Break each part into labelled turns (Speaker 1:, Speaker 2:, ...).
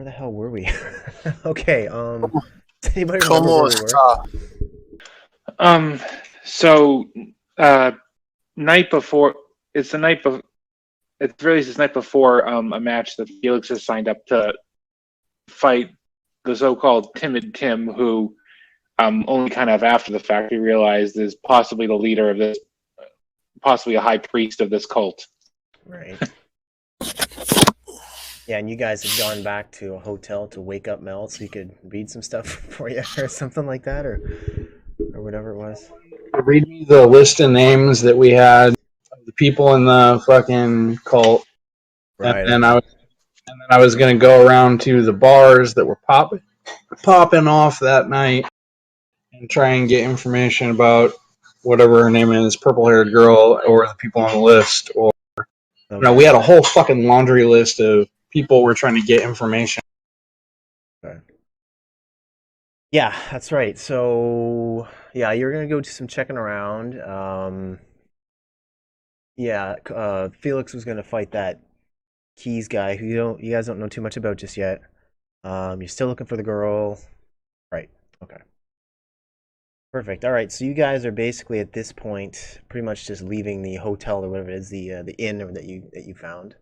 Speaker 1: the hell were we? Okay, does anybody remember where
Speaker 2: ¿Cómo
Speaker 1: we were?
Speaker 2: está?
Speaker 3: Um, so uh, night before it's the night before it's really this night before a match that Felix has signed up to fight the so-called Timid Tim, who only kind of after the fact we realized is possibly the leader of this, possibly a high priest of this cult.
Speaker 1: Right. Yeah, and you guys had gone back to a hotel to wake up Mel so he could read some stuff for you or something like that, or whatever it was.
Speaker 4: Read me the list of names that we had of the people in the fucking cult, and
Speaker 1: Right.
Speaker 4: then I was gonna go around to the bars that were popping off that night and try and get information about whatever her name is, purple haired girl, or the people on the list. Or
Speaker 1: Okay.
Speaker 4: we had a whole fucking laundry list of people we're trying to get information.
Speaker 1: Okay. Yeah, that's right. So yeah, you're gonna go do some checking around. Yeah, Felix was gonna fight that Keys guy who you guys don't know too much about just yet. You're still looking for the girl, right? Okay, perfect. All right, so you guys are basically at this point pretty much just leaving the hotel or whatever it is, the inn or that you found.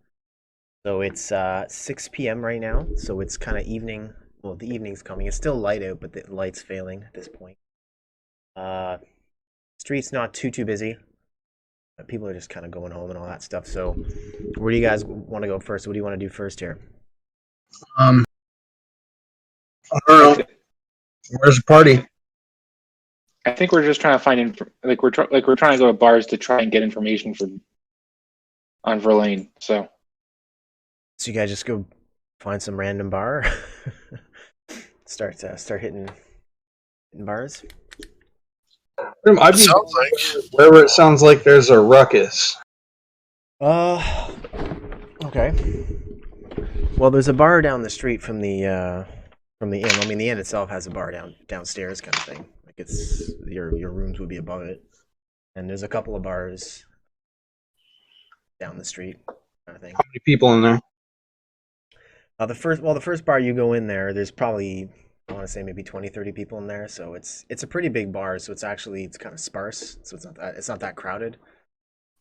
Speaker 1: So it's 6 p.m. right now, so it's kind of evening. Well, the evening's coming. It's still light out, but the light's failing at this point. Uh, Street's not too busy. People are just kind of going home and all that stuff. So, where do you guys want to go first? What do you want to do first here?
Speaker 4: I don't know. Where's the party?
Speaker 3: I think we're just trying to find we're trying to go to bars to try and get information on Verlaine. So
Speaker 1: So you guys just go find some random bar, start hitting bars.
Speaker 4: I'd be
Speaker 2: Sounds like.
Speaker 4: wherever it sounds like there's a ruckus.
Speaker 1: Okay. Well, there's a bar down the street from the inn. I mean, the inn itself has a bar downstairs, kind of thing. Like it's your rooms would be above it, and there's a couple of bars down the street, kind of thing.
Speaker 4: How many people in there?
Speaker 1: The first bar you go in there's probably I want to say maybe 20, 30 people in there. So it's a pretty big bar. So it's kind of sparse. So it's not that crowded.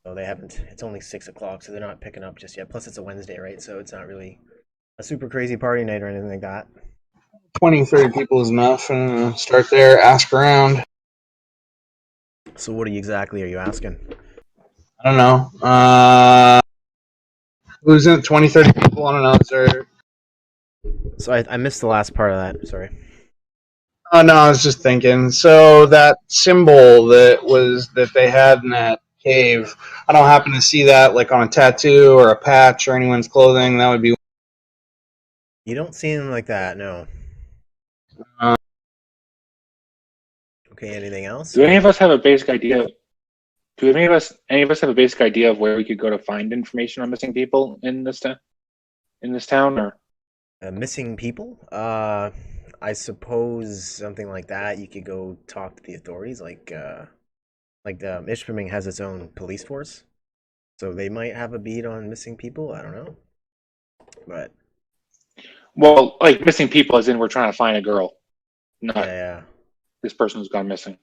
Speaker 1: So they haven't. It's only 6 o'clock, so they're not picking up just yet. Plus it's a Wednesday, right? So it's not really a super crazy party night or anything like that.
Speaker 4: 20, 30 people is enough. And start there, ask around.
Speaker 1: So what exactly are you asking?
Speaker 4: I don't know. Who's in 20, 30 people? I don't know. Is there...
Speaker 1: So I missed the last part of that. Sorry.
Speaker 4: Oh, no, I was just thinking. So that symbol that they had in that cave, I don't happen to see that like on a tattoo or a patch or anyone's clothing. That would be...
Speaker 1: You don't see anything like that, no.
Speaker 4: Uh,
Speaker 1: Okay, anything else?
Speaker 3: do any of us have a basic idea? Do any of us have a basic idea of where we could go to find information on missing people in this town? Or
Speaker 1: Missing people? I suppose something like that. You could go talk to the authorities. Ishpeming has its own police force, so they might have a beat on missing people. I don't know, but
Speaker 3: well, like missing people, as in we're trying to find a girl, not
Speaker 1: yeah.
Speaker 3: this person who's gone missing.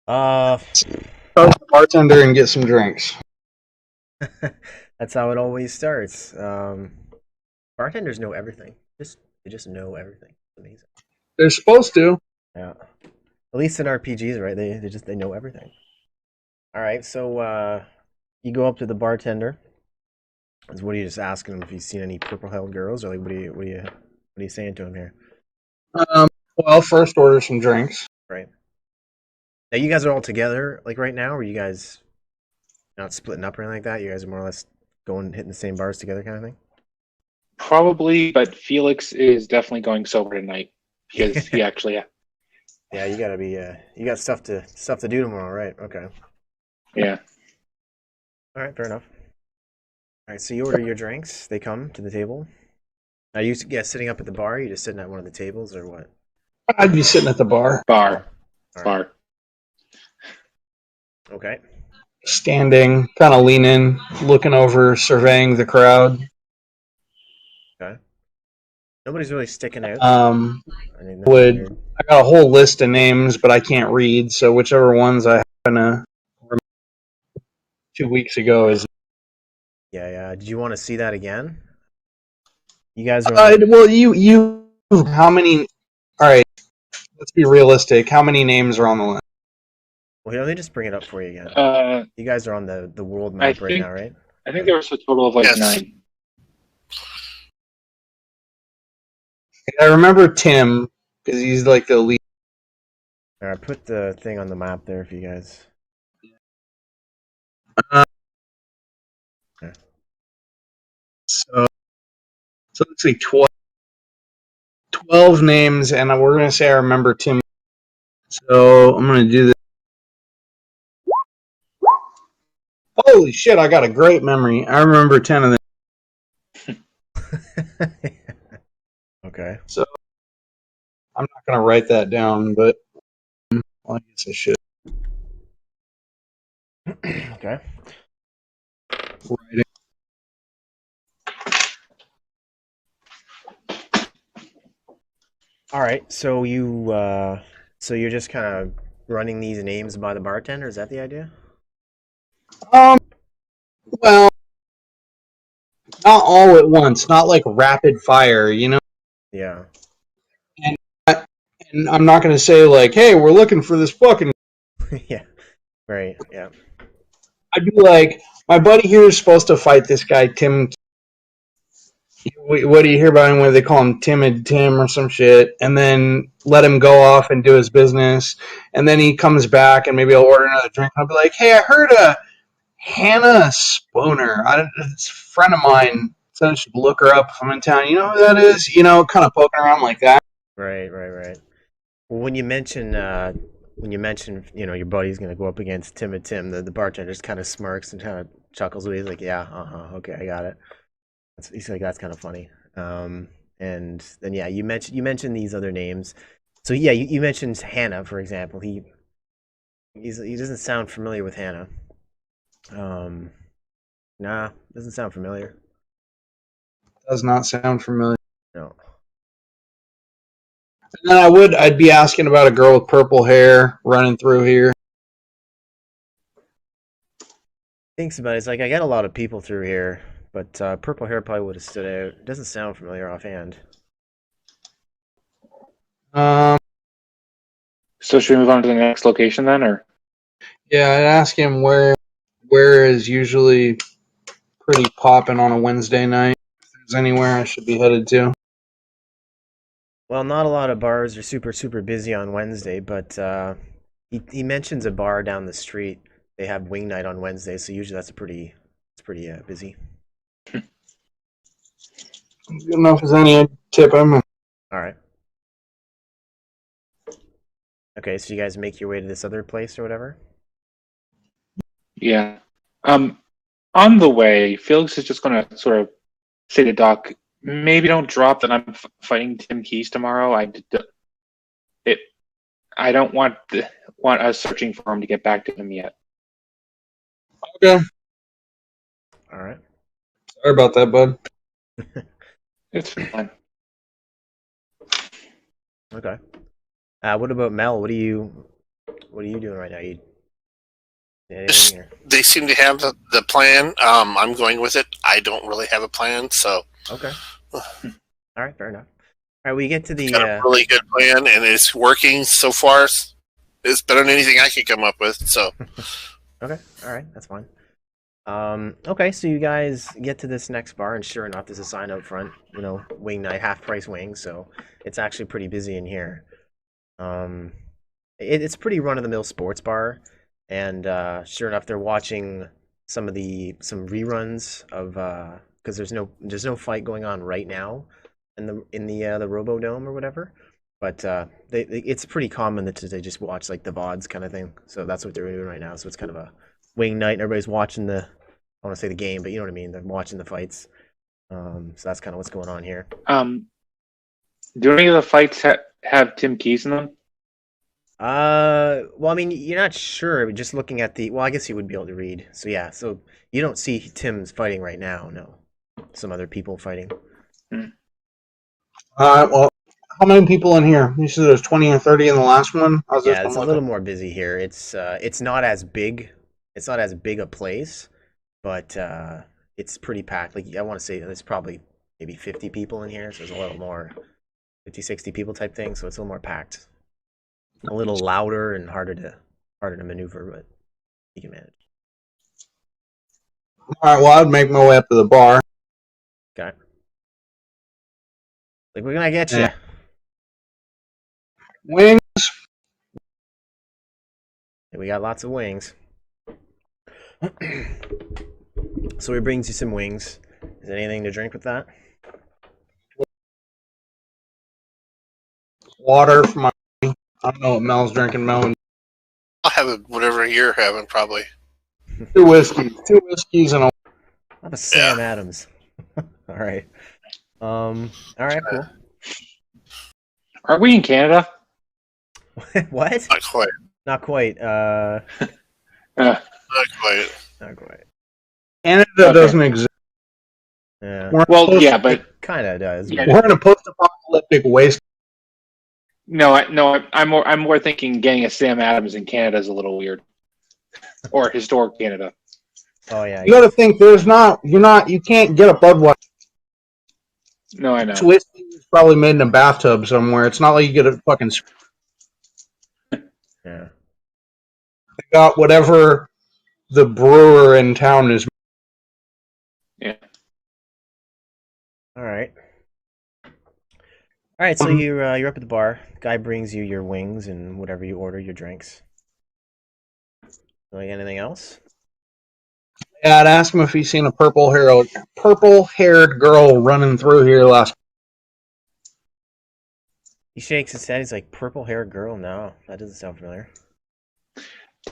Speaker 1: Uh,
Speaker 4: Start with the bartender and get some drinks.
Speaker 1: that's how it always starts. Bartenders know everything. They just know everything. It's amazing.
Speaker 4: They're supposed to.
Speaker 1: Yeah. At least in RPGs, right? They know everything. All right, so you go up to the bartender. What are you just asking him if he's seen any purple-haired girls, or like what are you saying to him here?
Speaker 4: Well, first order some drinks.
Speaker 1: Right. Now you guys are all together, like right now, or you guys not splitting up or anything like that? You guys are more or less hitting the same bars together, kind of thing.
Speaker 3: Probably, but Felix is definitely going sober tonight because he actually.
Speaker 1: Yeah, you gotta be. You got stuff to do tomorrow, right? Okay.
Speaker 3: Yeah.
Speaker 1: All right, fair enough. All right, so you order your drinks. They come to the table. Are you sitting up at the bar? Are you just sitting at one of the tables, or what?
Speaker 4: I'd be sitting at the bar.
Speaker 3: Bar.
Speaker 1: All right.
Speaker 3: Bar.
Speaker 1: Okay.
Speaker 4: Standing, kind of leaning, looking over, surveying the crowd.
Speaker 1: Okay. Nobody's really sticking out.
Speaker 4: Um,
Speaker 1: I mean, nothing
Speaker 4: would
Speaker 1: weird.
Speaker 4: I got a whole list of names, but I can't read. So whichever ones I happen to remember 2 weeks ago is.
Speaker 1: Yeah, yeah. Did you want to see that again? You guys are on the.
Speaker 4: Well, you how many? All right, let's be realistic. How many names are on the list?
Speaker 1: Well, here, let me just bring it up for you again.
Speaker 3: Uh,
Speaker 1: You guys are on the world
Speaker 3: I
Speaker 1: map right now,
Speaker 3: think
Speaker 1: right?
Speaker 3: I think there was a total of like
Speaker 2: Yes.
Speaker 3: 9.
Speaker 4: I remember Tim because he's like the lead.
Speaker 1: All right, put the thing on the map there for you guys.
Speaker 4: Uh,
Speaker 1: Yeah.
Speaker 4: so it looks like 12 names, and we're gonna say I remember Tim. So I'm gonna do this. Holy shit! I got a great memory. I remember 10 of them.
Speaker 1: Okay.
Speaker 4: So I'm not gonna write that down, but well, I guess I should.
Speaker 1: Okay.
Speaker 4: Write it.
Speaker 1: All right. So you're just kind of running these names by the bartender. Is that the idea?
Speaker 4: Um, well, not all at once, not like rapid fire, you know.
Speaker 1: Yeah.
Speaker 4: And and I'm not gonna say like, hey, we're looking for this fucking.
Speaker 1: Yeah. Right. Yeah.
Speaker 4: I'd be like, my buddy here is supposed to fight this guy Tim. What do you hear about him? Where they call him Timid Tim or some shit, and then let him go off and do his business, and then he comes back and maybe I'll order another drink. And I'll be like, hey, I heard Hannah Sponer. It's a friend of mine. So I should look her up if I'm in town. You know who that is? You know, kind of poking around like that.
Speaker 1: Right. Right. Right. Well, when you mention, your buddy's gonna go up against Tim and Tim, the bartender just kind of smirks and kind of chuckles. He's like, "Yeah, okay, I got it." He's like, "That's kind of funny." And then yeah, you mentioned these other names. So yeah, you mentioned Hannah, for example. He doesn't sound familiar with Hannah. Um, nah, doesn't sound familiar.
Speaker 4: Does not sound familiar.
Speaker 1: No.
Speaker 4: And then I'd be asking about a girl with purple hair running through here.
Speaker 1: Thinks about it. It's like I got a lot of people through here, but purple hair probably would have stood out. It doesn't sound familiar offhand.
Speaker 4: Um,
Speaker 3: So should we move on to the next location then, or?
Speaker 4: yeah, I'd ask him where is usually pretty popping on a Wednesday night. If there's anywhere I should be headed to.
Speaker 1: Well, not a lot of bars are super super busy on Wednesday, but he mentions a bar down the street. They have wing night on Wednesday, so usually it's pretty busy.
Speaker 4: Good enough as any. I'd tip him.
Speaker 1: All right. Okay, so you guys make your way to this other place or whatever.
Speaker 3: Yeah. On the way, Felix is just going to sort of say to Doc, maybe don't drop that I'm fighting Tim Keys tomorrow. I don't want us searching for him to get back to him yet.
Speaker 4: Okay.
Speaker 1: All right.
Speaker 4: Sorry about that, bud.
Speaker 3: It's fine.
Speaker 1: Okay. What about Mel? What are you doing right now? You anything or?
Speaker 2: They seem to have the plan. I'm going with it. I don't really have a plan, so
Speaker 1: Okay. All right, fair enough. All right, we get to the
Speaker 2: got a really good plan, and it's working so far. It's better than anything I could come up with. So
Speaker 1: Okay, all right, that's fine. Okay, so you guys get to this next bar, and sure enough, there's a sign out front. Wing night, half price wings. So it's actually pretty busy in here. Um, it's a pretty run of the mill sports bar, and sure enough, they're watching some reruns of because there's no fight going on right now in the Robo Dome or whatever. But it's pretty common that they just watch like the VODs kind of thing. So that's what they're doing right now. So it's kind of a wing night, and everybody's watching I want to say the game, but you know what I mean. They're watching the fights. So that's kind of what's going on here.
Speaker 3: Do any of the fights have Tim Keys in them?
Speaker 1: Well, I mean, you're not sure. Just looking at well, I guess you would be able to read. So yeah, so you don't see Tim's fighting right now. No, some other people fighting.
Speaker 4: Well, how many people in here? You said there's 20 or 30 in the last one. How's this
Speaker 1: Yeah,
Speaker 4: one
Speaker 1: it's a little
Speaker 4: looking?
Speaker 1: more busy here. It's not as big. It's not as big a place, but it's pretty packed. Like I want to say there's probably maybe 50 people in here, so there's a little more 50, 60 people type thing, so it's a little more packed. A little louder and harder to maneuver, but you can manage.
Speaker 4: All right, well, I'd make my way up to the bar.
Speaker 1: Okay. Like we're gonna get you.
Speaker 4: Yeah. Wing.
Speaker 1: We got lots of wings. So he brings you some wings. Is there anything to drink with that?
Speaker 4: Water for my. I don't know what Mel's drinking. Mel and
Speaker 2: I'll have it whatever you're having, probably.
Speaker 4: two whiskeys, and a.
Speaker 1: Not a Sam Adams. All right. All right. Cool.
Speaker 3: Are we in Canada?
Speaker 1: What?
Speaker 2: Not quite.
Speaker 1: Not quite.
Speaker 3: Uh,
Speaker 2: Not quite.
Speaker 1: Not quite.
Speaker 4: Canada
Speaker 3: Okay.
Speaker 4: doesn't exist.
Speaker 1: Yeah.
Speaker 3: well, yeah, but
Speaker 1: It kind of does.
Speaker 3: Yeah.
Speaker 4: We're in a post-apocalyptic waste.
Speaker 3: no, I'm more thinking getting a Sam Adams in Canada is a little weird, or historic Canada.
Speaker 1: Oh yeah.
Speaker 4: You got to think. You can't get a Budweiser.
Speaker 3: No, I know.
Speaker 4: Whiskey is probably made in a bathtub somewhere. It's not like you get a fucking.
Speaker 1: Yeah.
Speaker 4: They got whatever the brewer in town is.
Speaker 3: Yeah.
Speaker 1: All right. All right. So you're up at the bar. Guy brings you your wings and whatever you order, your drinks. Like anything else?
Speaker 4: Yeah, I'd ask him if he's seen a purple-haired girl running through here last.
Speaker 1: He shakes his head. He's like, "Purple hair girl? No, that doesn't sound familiar."
Speaker 3: Do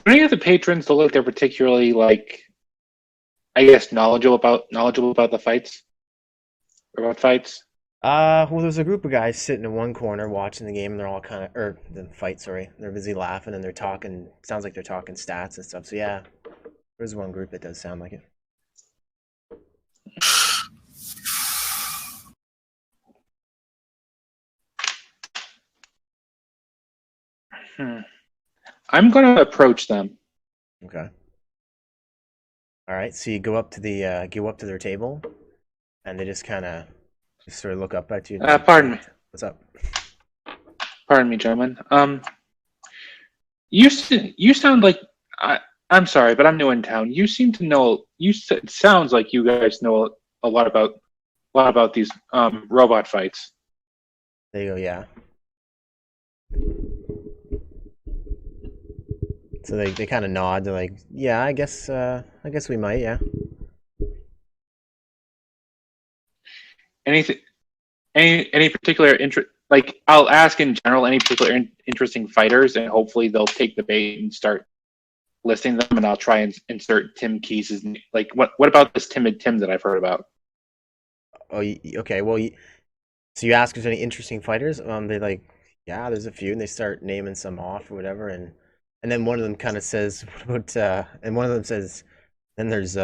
Speaker 3: any of the patrons look like they're particularly I guess knowledgeable about the fights? Or about fights?
Speaker 1: Well, there's a group of guys sitting in one corner watching the game, and they're all kind of, or the fight, sorry. They're busy laughing, and they're talking. Sounds like they're talking stats and stuff. So yeah, there's one group that does sound like it.
Speaker 3: I'm going to approach them.
Speaker 1: Okay. All right. So you go up to their table, and they just kind of sort of look up at you.
Speaker 3: Pardon me.
Speaker 1: What's up?
Speaker 3: Pardon me, gentlemen. You sound like I'm sorry, but I'm new in town. You seem to know. It sounds like you guys know a lot about these robot fights.
Speaker 1: There you go. Yeah. So they kind of nod. They're like, "Yeah, I guess we might. Yeah."
Speaker 3: Anything? Any particular interest? Like, I'll ask in general any particular interesting fighters, and hopefully they'll take the bait and start listing them. And I'll try and insert Tim Keys' name. Like, what about this timid Tim that I've heard about?
Speaker 1: Oh, okay. Well, so you ask if there's any interesting fighters. They're like, "Yeah, there's a few," and they start naming some off or whatever, and then one of them kind of says, "What about?" And one of them says, "Then there's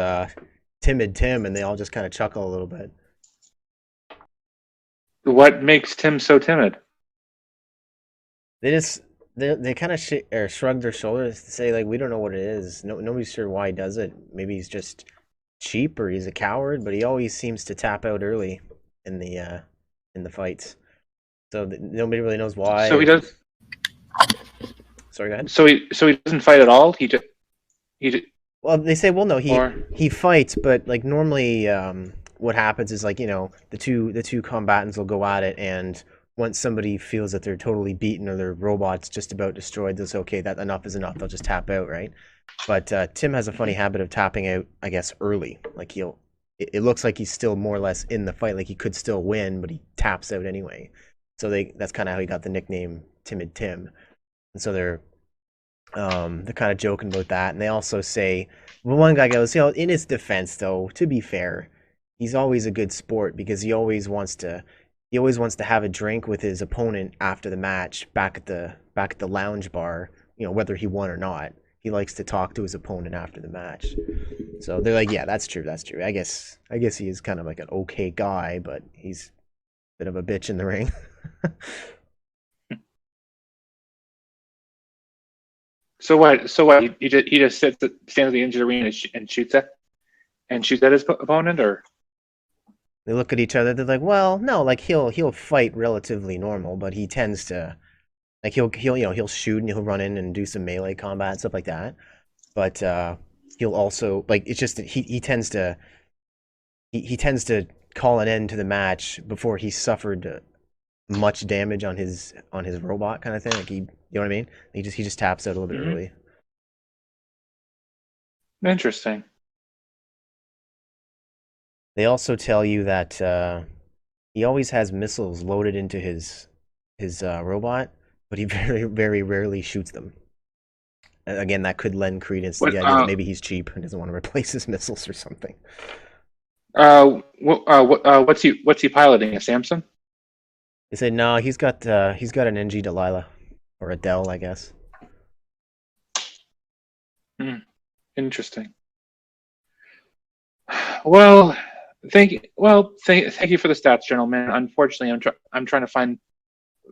Speaker 1: timid Tim," and they all just kind of chuckle a little bit.
Speaker 3: What makes Tim so timid?
Speaker 1: They kind of shrug their shoulders to say like, "We don't know what it is. Nobody's sure why he does it. Maybe he's just cheap or he's a coward, but he always seems to tap out early in the fights. So nobody really knows why."
Speaker 3: So he does.
Speaker 1: Sorry, go ahead.
Speaker 3: So he doesn't fight at all. He just.
Speaker 1: Well, they say, well, no,
Speaker 3: Or
Speaker 1: he fights, but like normally, what happens is like the two combatants will go at it, and once somebody feels that they're totally beaten or their robot's just about destroyed, they'll say, okay, that enough is enough. They'll just tap out, right? But Tim has a funny habit of tapping out, I guess, early. Like it looks like he's still more or less in the fight, like he could still win, but he taps out anyway. So that's kind of how he got the nickname Timid Tim. And so they're kind of joking about that, and they also say, well, one guy goes, in his defense, though, to be fair, he's always a good sport because he always wants to have a drink with his opponent after the match back at the lounge bar, whether he won or not. He likes to talk to his opponent after the match. So they're like, yeah, that's true. I guess he is kind of like an okay guy, but he's bit of a bitch in the ring.
Speaker 3: So what? So what? He just stands at the edge of the arena and shoots at his opponent, or
Speaker 1: They look at each other. They're like, "Well, no, like he'll fight relatively normal, but he tends to like he'll shoot and he'll run in and do some melee combat and stuff like that. But he'll also like it's just that he tends to call an end to the match before he suffered much damage on his robot kind of thing. Like you know what I mean? He just taps out a little bit
Speaker 3: Mhm.
Speaker 1: early.
Speaker 3: interesting.
Speaker 1: They also tell you that he always has missiles loaded into his robot, but he very rarely shoots them. Again, that could lend credence to
Speaker 3: What?
Speaker 1: the idea that maybe he's cheap and doesn't want to replace his missiles or something.
Speaker 3: What's he piloting? A Samsung?
Speaker 1: They say no, he's got an NG Delilah or a Dell, I guess.
Speaker 3: Interesting. Well, thank you for the stats, gentlemen. Unfortunately, I'm trying to find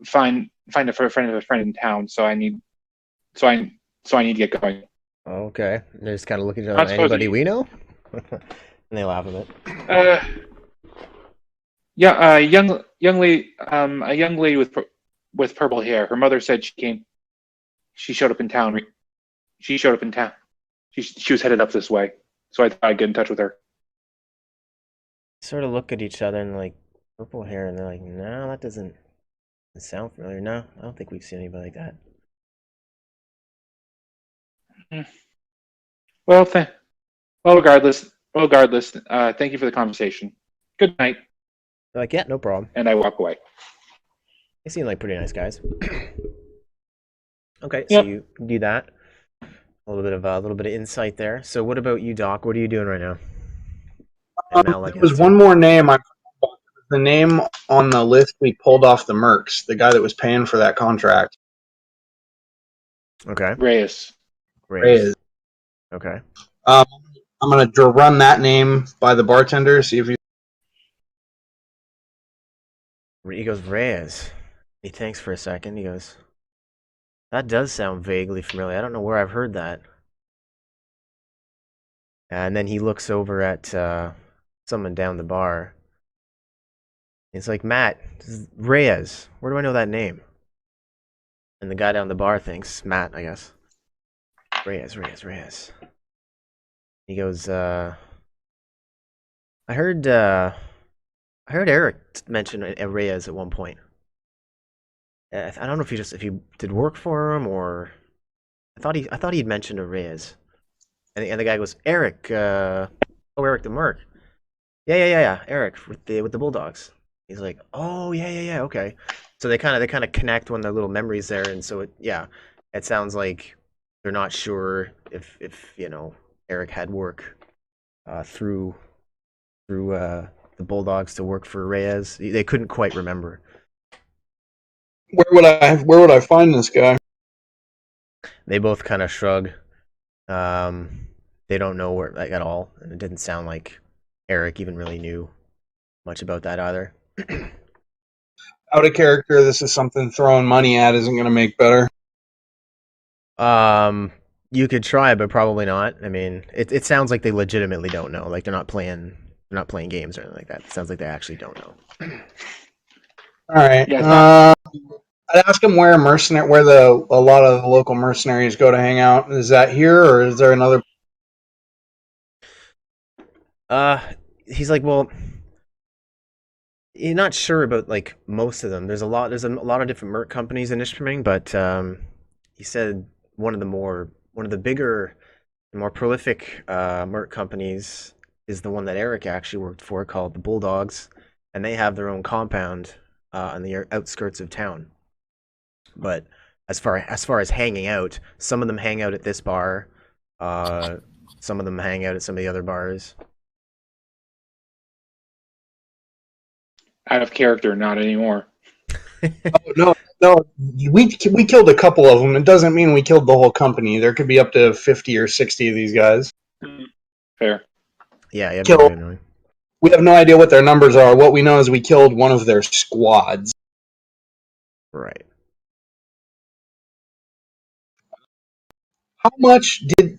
Speaker 3: a friend of a friend in town, so I so I need to get going.
Speaker 1: Okay, they just kind of look at each other.
Speaker 3: Not supposed
Speaker 1: Anybody
Speaker 3: to.
Speaker 1: we know? And they laugh a bit.
Speaker 3: Uh, yeah, a young lady with purple hair. Her mother said she came. She showed up in town. She showed up in town. She was headed up this way, so I thought I'd get in touch with her.
Speaker 1: Sort of look at each other and like purple hair, and they're like, no, that doesn't sound familiar. No, I don't think we've seen anybody like that.
Speaker 3: Hmm. Well, regardless. Thank you for the conversation. Good night,
Speaker 1: They're like, yeah, no problem.
Speaker 3: and I walk away.
Speaker 1: They seem like pretty nice guys. Okay, so
Speaker 3: Yep.
Speaker 1: you do that. A little bit of insight there. So what about you, Doc? What are you doing right now? ML, I
Speaker 4: There was
Speaker 1: guess
Speaker 4: one
Speaker 1: too.
Speaker 4: more name. The name on the list we pulled off the Mercs, the guy that was paying for that contract.
Speaker 1: Okay,
Speaker 3: Reyes.
Speaker 1: Reyes. Okay,
Speaker 4: Um, I'm going to run that name by the bartender, see if he.
Speaker 1: he goes Reyes. He thinks for a second. He goes, that does sound vaguely familiar. I don't know where I've heard that. And then he looks over at someone down the bar. He's like, Matt, this is Reyes. Where do I know that name? And the guy down the bar thinks, Matt, I guess. Reyes. He goes, I heard Eric mention Reyes at one point. I don't know if he did work for him or I thought he'd mentioned a Reyes. And the guy goes, Eric, Eric the Merc. Yeah, Eric with the Bulldogs. He's like, oh yeah, okay. So they kind of connect when their little memories there, and so it sounds like they're not sure if Eric had work through the Bulldogs to work for Reyes. They couldn't quite remember.
Speaker 4: Where would I find this guy?
Speaker 1: They both kind of shrug. They don't know where like at all, and it didn't sound like Eric even really knew much about that either.
Speaker 4: Out of character, this is something throwing money at isn't going to make better.
Speaker 1: You could try, but probably not. I mean, it sounds like they legitimately don't know. Like they're not playing games or anything like that. It sounds like they actually don't know.
Speaker 4: All right.
Speaker 3: Yeah, it's not.
Speaker 4: I'd ask him where a lot of the local mercenaries go to hang out. Is that here, or is there another?
Speaker 1: Uh, he's like, well, you're not sure about like most of them. There's a lot of different merc companies in Ishpeming, but he said one of the bigger, more prolific merc companies is the one that Eric actually worked for, called the Bulldogs, and they have their own compound on the outskirts of town. But as far as hanging out, some of them hang out at this bar, uh, some of them hang out at some of the other bars.
Speaker 3: Out of character, not anymore.
Speaker 4: No. We killed a couple of them. It doesn't mean we killed the whole company. There could be up to 50 or 60 of these guys.
Speaker 3: Fair.
Speaker 1: Yeah, it'd be
Speaker 4: Kill
Speaker 1: really annoying.
Speaker 4: We have no idea what their numbers are. What we know is we killed one of their squads.
Speaker 1: Right.
Speaker 4: How much did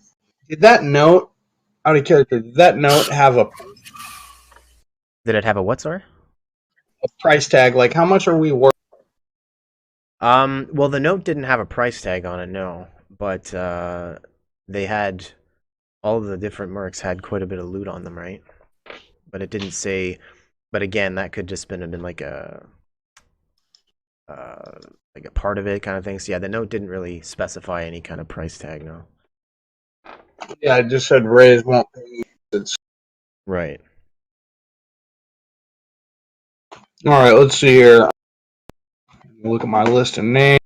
Speaker 4: that note, out of character, did that note have a
Speaker 1: Did it have a what, sorry?
Speaker 4: price tag? Like, how much are we worth?
Speaker 1: Well, the note didn't have a price tag on it, no. But they had all of the different mercs had quite a bit of loot on them, right? But it didn't say. But again, that could just have been like a part of it kind of thing. So yeah, the note didn't really specify any kind of price tag, no.
Speaker 4: Yeah, I just said Rays won't pay. It's...
Speaker 1: Right.
Speaker 4: All right, let's see here. Look at my list of names.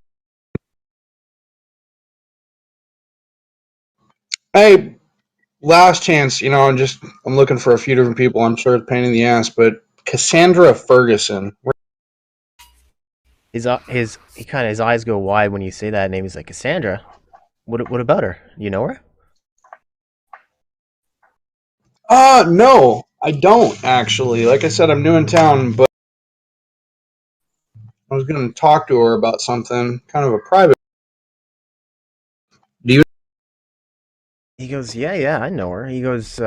Speaker 4: Hey, last chance. I'm looking for a few different people. I'm sure it's a pain in the ass, but Cassandra Ferguson.
Speaker 1: His eyes go wide when you say that name. He's like, Cassandra. What about her? You know her?
Speaker 4: No, I don't actually. Like I said, I'm new in town, but I was going to talk to her about something, kind of a private. Do you?
Speaker 1: He goes, yeah, I know her. He goes,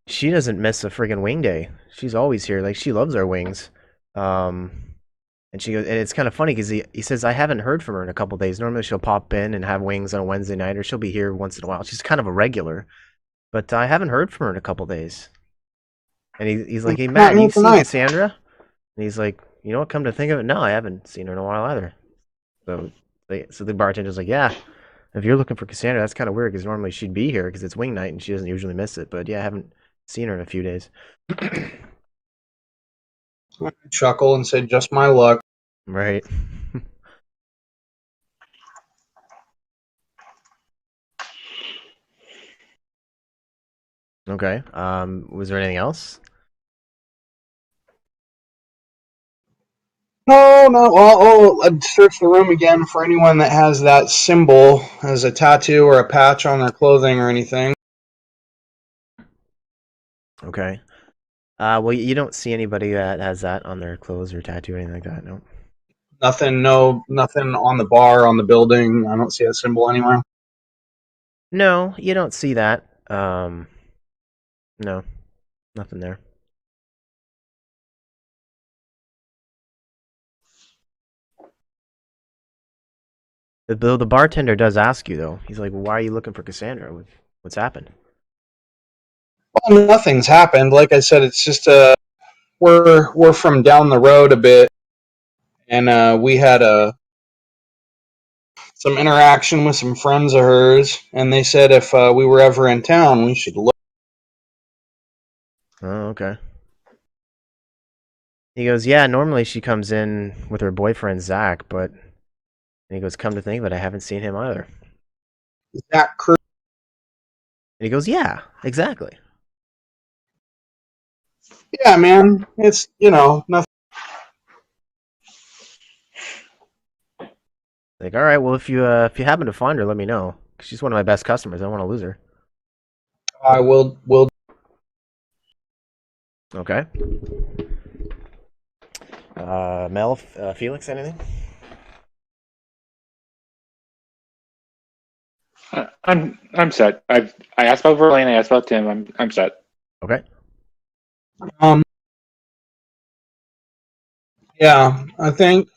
Speaker 1: she doesn't miss a friggin' wing day. She's always here. Like, she loves our wings. And she goes, and it's kind of funny because he says, I haven't heard from her in a couple days. Normally she'll pop in and have wings on a Wednesday night, or she'll be here once in a while. She's kind of a regular, but I haven't heard from her in a couple days. And he's like, hey, Matt, you seen Cassandra? And he's like, you know what, come to think of it, no, I haven't seen her in a while either. So the bartender's like, yeah, if you're looking for Cassandra, that's kind of weird because normally she'd be here because it's wing night and she doesn't usually miss it. But yeah, I haven't seen her in a few days.
Speaker 4: I chuckle and say, just my luck.
Speaker 1: Right. Okay. Was there anything else?
Speaker 4: No, no. I'd search the room again for anyone that has that symbol as a tattoo or a patch on their clothing or anything.
Speaker 1: Okay. Well, you don't see anybody that has that on their clothes or tattoo or anything like that, no?
Speaker 4: Nothing, no, nothing on the bar, on the building. I don't see a symbol anywhere.
Speaker 1: No, you don't see that. No, nothing there. The bartender does ask you though. He's like, "Why are you looking for Cassandra? What's happened?"
Speaker 4: Well, nothing's happened. Like I said, it's just we're from down the road a bit, and we had some interaction with some friends of hers, and they said if we were ever in town, we should look.
Speaker 1: Oh, okay. He goes, "Yeah, normally she comes in with her boyfriend Zach, but..." And he goes, "Come to think of it, I haven't seen him either."
Speaker 4: Zach Cruz.
Speaker 1: And he goes, "Yeah, exactly."
Speaker 4: Yeah, man, it's nothing.
Speaker 1: Like, all right, well, if you happen to find her, let me know. 'Cause she's one of my best customers. I don't want to lose her.
Speaker 4: I will.
Speaker 1: Okay. Mel, Felix, anything?
Speaker 3: I'm set. I asked about Verlaine. I asked about Tim. I'm set.
Speaker 1: Okay.
Speaker 4: Um, yeah, I think.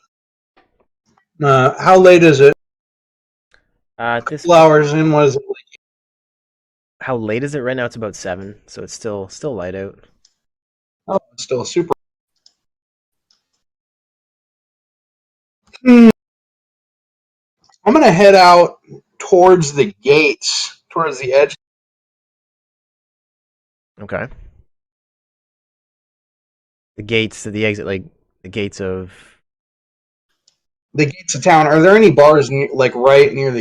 Speaker 4: How late is it?
Speaker 1: This
Speaker 4: Couple hours in, was it?
Speaker 1: How late is it right now? It's about 7, so it's still light out.
Speaker 4: Oh, it's still super. I'm gonna head out towards the gates, towards the edge.
Speaker 1: Okay. The gates to the exit, like the gates of.
Speaker 4: The gates of town. Are there any bars like right near the?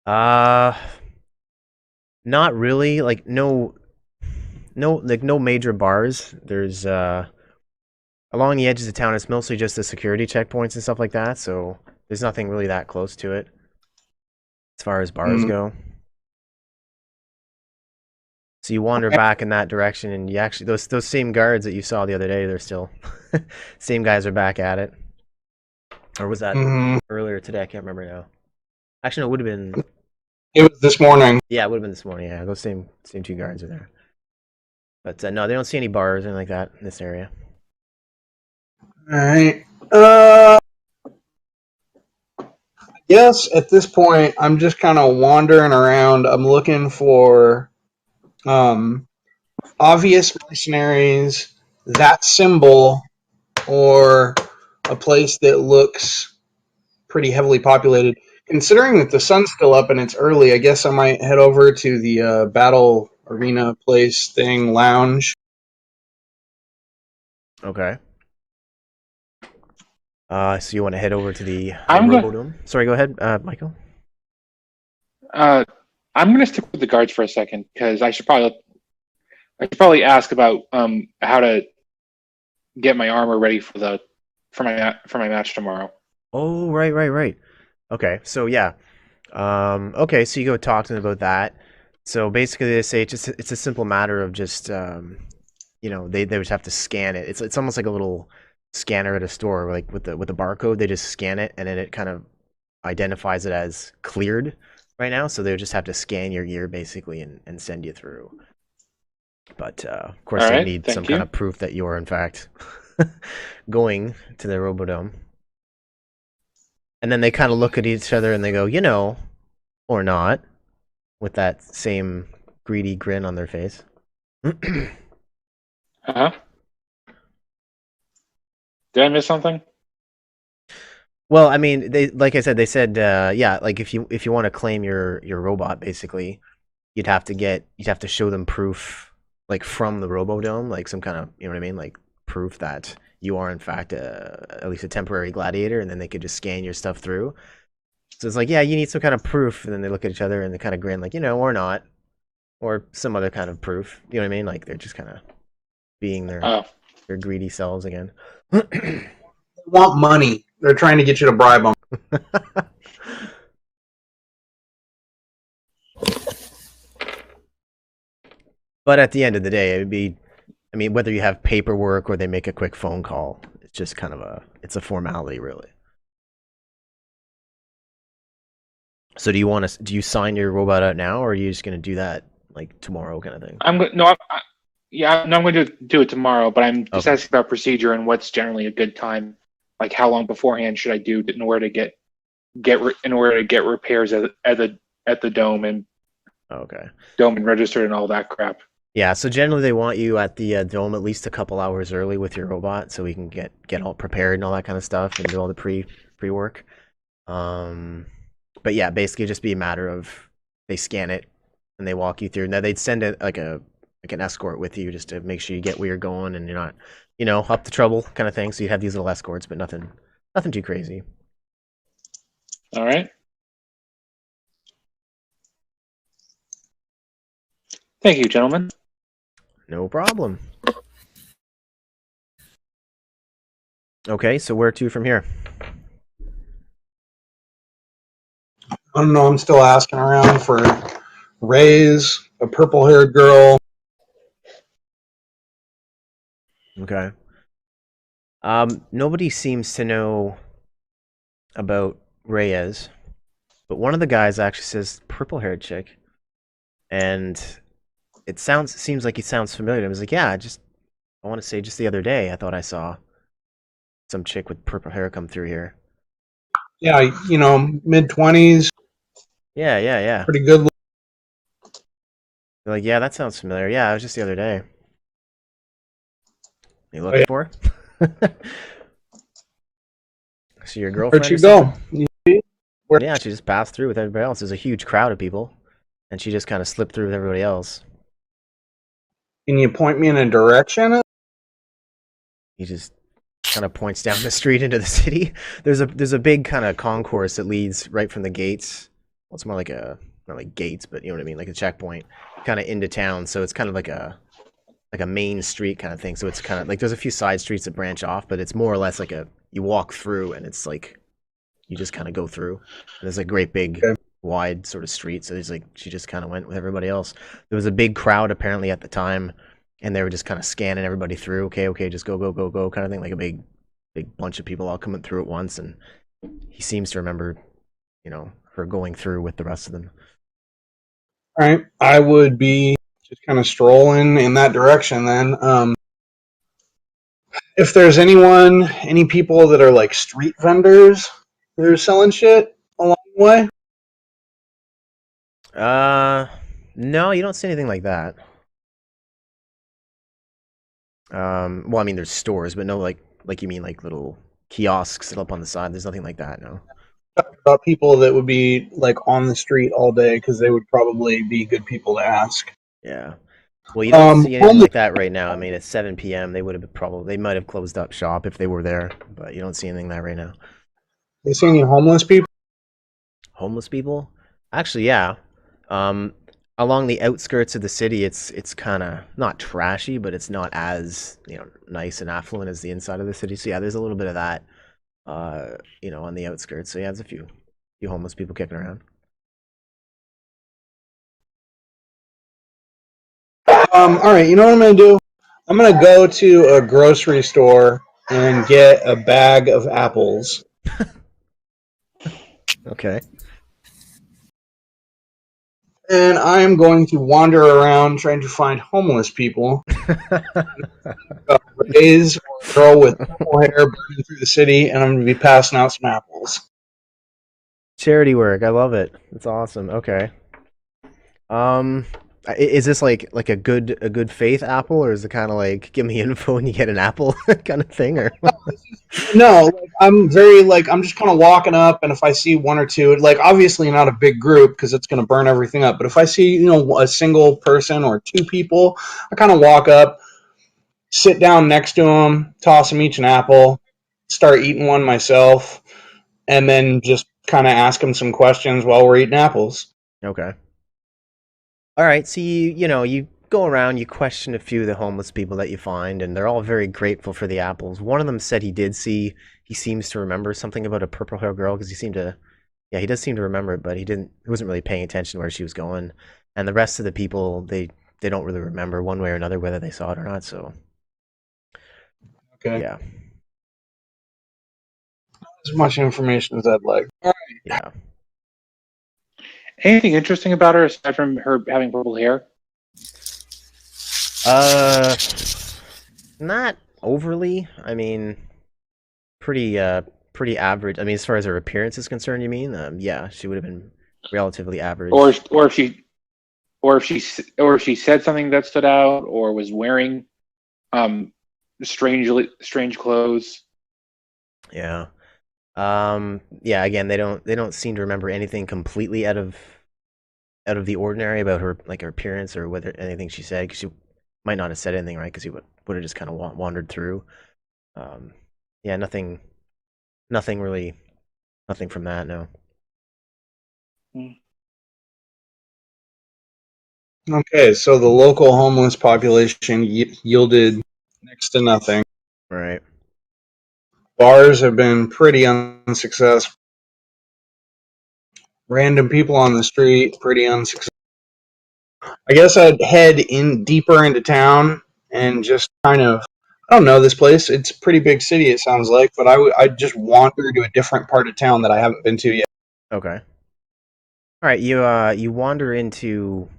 Speaker 1: Uh, Not really. Like no major bars. There's along the edges of town. It's mostly just the security checkpoints and stuff like that. So there's nothing really that close to it as far as bars go. So you wander back in that direction, and you actually those same guards that you saw the other day, they're still same guys are back at it. Or was that
Speaker 4: Hmm.
Speaker 1: earlier today? I can't remember now. Actually, no, it would have been.
Speaker 4: It was this morning.
Speaker 1: Yeah, it would have been this morning. Yeah, those same two guards are there. But no, they don't see any bars or anything like that in this area.
Speaker 4: All right. Yes, at this point, I'm just kind of wandering around. I'm looking for obvious mercenaries, that symbol, or a place that looks pretty heavily populated. Considering that the sun's still up and it's early, I guess I might head over to the battle arena place thing lounge.
Speaker 1: Okay. So you want to head over to the
Speaker 3: I'm gonna
Speaker 1: Robodome? Sorry, go ahead, Michael.
Speaker 3: I'm gonna stick with the guards for a second because I should probably ask about how to get my armor ready for my match tomorrow.
Speaker 1: Oh, right. Okay, so yeah. Okay, so you go talk to them about that. So basically, they say it's a simple matter of just they would have to scan it. It's almost like a little scanner at a store, like with the barcode. They just scan it, and then it kind of identifies it as cleared right now. So they would just have to scan your gear basically and send you through. But of course,
Speaker 3: All
Speaker 1: they
Speaker 3: right,
Speaker 1: need some
Speaker 3: thank
Speaker 1: kind
Speaker 3: you.
Speaker 1: of proof that you are in fact going to the Robodome. And then they kind of look at each other and they go, or not, with that same greedy grin on their face.
Speaker 3: Uh-huh. Did I miss something?
Speaker 1: Well, I mean, like I said, they said, yeah, like if you want to claim your robot, basically, you'd have to show them proof, like from the Robodome, like some kind of, you know what I mean, like proof that you are in fact at least a temporary gladiator, and then they could just scan your stuff through. So it's like, yeah, you need some kind of proof, and then they look at each other and they kind of grin, like, or not, or some other kind of proof. You know what I mean? Like they're just kind of being
Speaker 3: Oh,
Speaker 1: their greedy selves again.
Speaker 4: They want money. They're trying to get you to bribe them.
Speaker 1: But at the end of the day, it would be, I mean, whether you have paperwork or they make a quick phone call, it's just kind of it's a formality, really. So do you sign your robot out now, or are you just gonna do that like tomorrow, kind of thing?
Speaker 3: I'm going. No, yeah, no, I'm going to do it tomorrow. But I'm just
Speaker 1: Okay.
Speaker 3: asking about procedure and what's generally a good time. Like, how long beforehand should I do in order to get repairs at the dome and
Speaker 1: Okay.
Speaker 3: registered and all that crap.
Speaker 1: Yeah. So generally, they want you at the dome at least a couple hours early with your robot, so we can get all prepared and all that kind of stuff, and do all the pre work. Um, but yeah, basically, just be a matter of they scan it and they walk you through. Now they'd send it like an escort with you just to make sure you get where you're going and you're not, up to trouble kind of thing. So you have these little escorts, but nothing too crazy.
Speaker 3: All right. Thank you, gentlemen.
Speaker 1: No problem. Okay, so where to from here?
Speaker 4: I don't know. I'm still asking around for Ray's, a purple-haired girl.
Speaker 1: Okay. Nobody seems to know about Reyes, but one of the guys actually says purple-haired chick, and seems like he sounds familiar. I was like, yeah, I want to say just the other day I thought I saw some chick with purple hair come through here.
Speaker 4: Yeah, mid-20s,
Speaker 1: Yeah.
Speaker 4: pretty good.
Speaker 1: They're like, yeah, that sounds familiar. Yeah, it was just the other day. You
Speaker 4: Oh,
Speaker 1: looking
Speaker 4: yeah.
Speaker 1: for? So your
Speaker 4: Where'd
Speaker 1: girlfriend
Speaker 4: she
Speaker 1: or
Speaker 4: go?
Speaker 1: something? Yeah, she just passed through with everybody else. There's a huge crowd of people, and she just kind of slipped through with everybody else.
Speaker 4: Can you point me in a direction?
Speaker 1: He just kind of points down the street into the city. There's a big kind of concourse that leads right from the gates. Well, it's more like not like gates, but you know what I mean, like a checkpoint, kind of into town. So it's kind of like a main street kind of thing. So it's kind of like there's a few side streets that branch off, but it's more or less like you walk through and it's like you just kind of go through. And there's a great big wide sort of street. So there's like she just kind of went with everybody else. There was a big crowd apparently at the time, and they were just kind of scanning everybody through. Okay, okay, just go, go, go, go, kind of thing. Like a big bunch of people all coming through at once, and he seems to remember, her going through with the rest of them.
Speaker 4: All right, I would be just kind of strolling in that direction then. If there's any people that are like street vendors that are selling shit along the way.
Speaker 1: No, you don't see anything like that. Well, I mean, there's stores, but no, like you mean like little kiosks set up on the side. There's nothing like that. No.
Speaker 4: About people that would be like on the street all day because they would probably be good people to ask.
Speaker 1: Yeah. Well, you don't see anything
Speaker 4: On the,
Speaker 1: like that right now. I mean, it's 7 p.m. They might have closed up shop if they were there, but you don't see anything like that right now.
Speaker 4: you see any homeless people?
Speaker 1: Homeless people? Actually, yeah. Um, Along the outskirts of the city, it's kind of not trashy, but it's not as nice and affluent as the inside of the city. So yeah, there's a little bit of that, on the outskirts. So yeah, there's a few homeless people kicking around.
Speaker 4: All right, you know what I'm going to do? I'm going to go to a grocery store and get a bag of apples.
Speaker 1: Okay.
Speaker 4: And I am going to wander around trying to find homeless people. Raise or a girl with purple hair burning through the city, and I'm going to be passing out some apples.
Speaker 1: Charity work. I love it. It's awesome. Okay. Is this like a good faith apple, or is it kind of like give me info and you get an apple kind of thing, or?
Speaker 4: No, like I'm just kind of walking up, and if I see one or two, like obviously not a big group because it's going to burn everything up. But if I see a single person or two people, I kind of walk up, sit down next to them, toss them each an apple, start eating one myself, and then just kind of ask them some questions while we're eating apples.
Speaker 1: Okay. All right. So you go around, you question a few of the homeless people that you find, and they're all very grateful for the apples. One of them said he seems to remember something about a purple hair girl because he does seem to remember it, but he wasn't really paying attention to where she was going. And the rest of the people, they don't really remember one way or another whether they saw it or not. So
Speaker 4: Okay.
Speaker 1: yeah,
Speaker 4: As much information as I'd like. All right.
Speaker 1: yeah.
Speaker 3: Anything interesting about her aside from her having purple hair?
Speaker 1: Not overly. I mean, pretty average. I mean, as far as her appearance is concerned, you mean? Yeah, she would have been relatively average.
Speaker 3: Or if she said something that stood out, or was wearing strange clothes.
Speaker 1: Yeah. Yeah, again, they don't seem to remember anything completely out of the ordinary about her like her appearance or whether anything she said because she might not have said anything, right? Because he would have just kind of wandered through. Yeah, nothing really, nothing from that. No.
Speaker 4: Okay, so the local homeless population yielded next to nothing.
Speaker 1: Right.
Speaker 4: Bars have been pretty unsuccessful. Random people on the street, pretty unsuccessful. I guess I'd head in deeper into town and just kind of, I don't know this place. It's a pretty big city, it sounds like, but I'd just wander to a different part of town that I haven't been to yet.
Speaker 1: Okay. All right. You wander into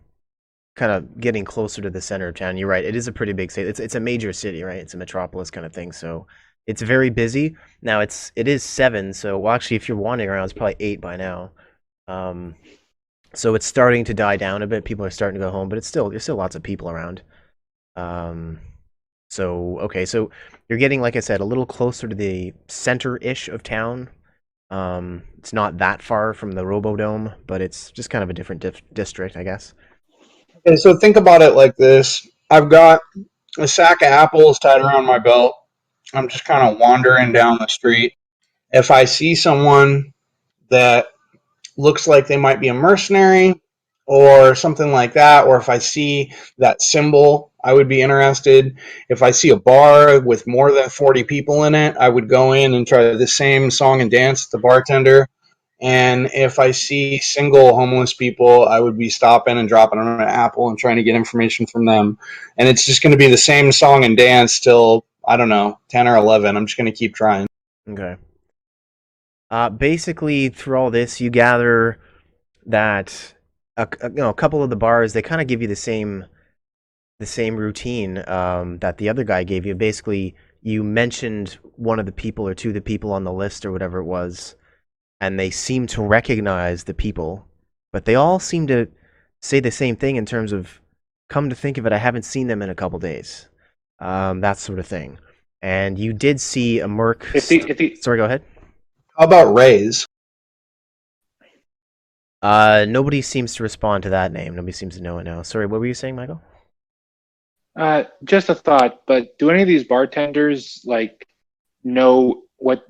Speaker 1: kind of getting closer to the center of town. You're right. It is a pretty big city. It's a major city, right? It's a metropolis kind of thing. So it's very busy. Now it is 7. So well, actually, if you're wandering around, it's probably 8 by now. Um, so it's starting to die down a bit. People are starting to go home, but there's still lots of people around. Um, so okay, so you're getting, like I said, a little closer to the center-ish of town. It's not that far from the Robodome, but it's just kind of a different district, I guess.
Speaker 4: Okay, so think about it like this. I've got a sack of apples tied around my belt. I'm just kind of wandering down the street. If I see someone that looks like they might be a mercenary or something like that, or if I see that symbol, I would be interested. If I see a bar with more than 40 people in it, I would go in and try the same song and dance with the bartender. And if I see single homeless people, I would be stopping and dropping on an apple and trying to get information from them. And it's just going to be the same song and dance till, I don't know, 10 or 11. I'm just going to keep trying.
Speaker 1: Okay. Basically, through all this, you gather that a couple of the bars they kind of give you the same routine that the other guy gave you. Basically, you mentioned one of the people or two of the people on the list or whatever it was, and they seem to recognize the people, but they all seem to say the same thing in terms of, come to think of it, I haven't seen them in a couple days, that sort of thing. And you did see a merc. Sorry, go ahead.
Speaker 4: How about Rays?
Speaker 1: Nobody seems to respond to that name. Nobody seems to know it now. Sorry, what were you saying, Michael?
Speaker 3: Just a thought, but do any of these bartenders like know what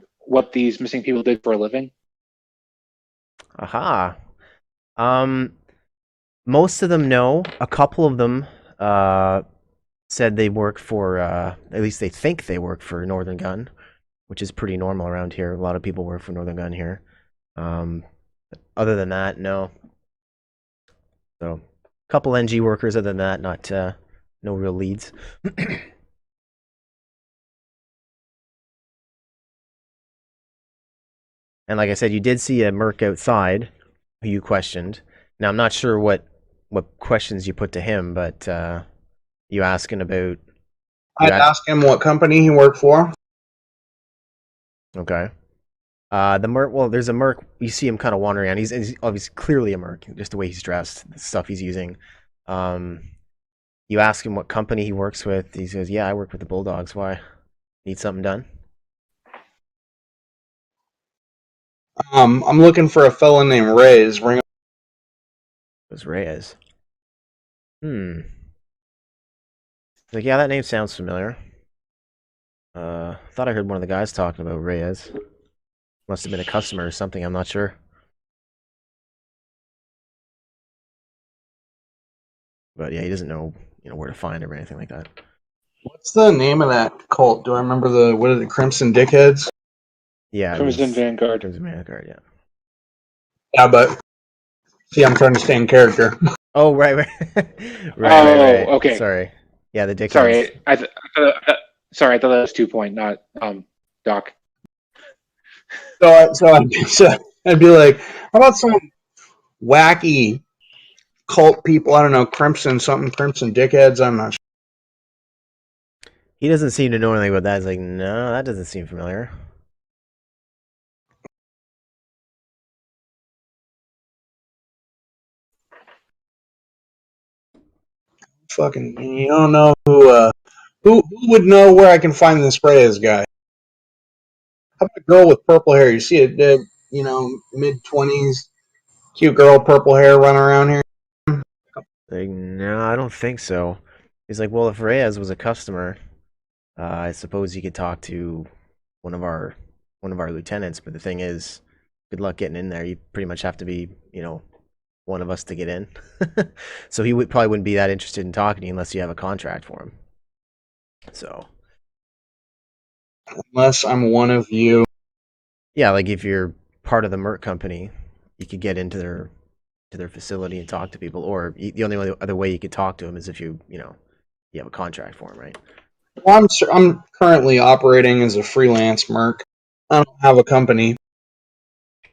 Speaker 3: these missing people did for a living?
Speaker 1: Aha. Most of them know. A couple of them said they work for, at least they think they work for Northern Gun, which is pretty normal around here. A lot of people work for Northern Gun here. Other than that, no. So, a couple NG workers. Other than that, not no real leads. And like I said, you did see a merc outside who you questioned. Now I'm not sure what questions you put to him, but you asking about.
Speaker 4: I'd ask him what company he worked for.
Speaker 1: Okay. The merc. Well, there's a merc. You see him kind of wandering around. He's obviously clearly a merc, just the way he's dressed, the stuff he's using. You ask him what company he works with. He says, "Yeah, I work with the Bulldogs. Why? Need something done?"
Speaker 4: I'm looking for a fella named Rays.
Speaker 1: It was Reyes. He's like, yeah, that name sounds familiar. Thought I heard one of the guys talking about Reyes. Must have been a customer or something. I'm not sure. But yeah, he doesn't know, where to find him or anything like that.
Speaker 4: What's the name of that cult? Do I remember what is it, Crimson Dickheads?
Speaker 1: Yeah,
Speaker 3: Crimson Vanguard.
Speaker 1: Crimson Vanguard, yeah.
Speaker 4: Yeah, but see, I'm trying to stay in character.
Speaker 1: Oh, right. Right.
Speaker 3: Okay.
Speaker 1: Sorry. Yeah, the dickheads.
Speaker 3: Sorry, I thought that was 2 Point, not Doc.
Speaker 4: So I'd be like, how about some wacky cult people? I don't know, Crimson Dickheads. I'm not sure.
Speaker 1: He doesn't seem to know anything about that. He's like, no, that doesn't seem familiar.
Speaker 4: Fucking, you don't know who would know where I can find this Reyes guy? How about a girl with purple hair? You see it, mid-20s, cute girl, purple hair, running around here.
Speaker 1: Like, no, I don't think so. He's like, well, if Reyes was a customer, I suppose you could talk to one of our lieutenants. But the thing is, good luck getting in there. You pretty much have to be, one of us to get in. So he probably wouldn't be that interested in talking to you unless you have a contract for him. So
Speaker 4: Unless I'm one of you.
Speaker 1: yeah, like if you're part of the Merc company, you could get into their facility and talk to people. Or the only other way you could talk to him is if you have a contract for him, right?
Speaker 4: Well, I'm currently operating as a freelance merc. I don't have a company.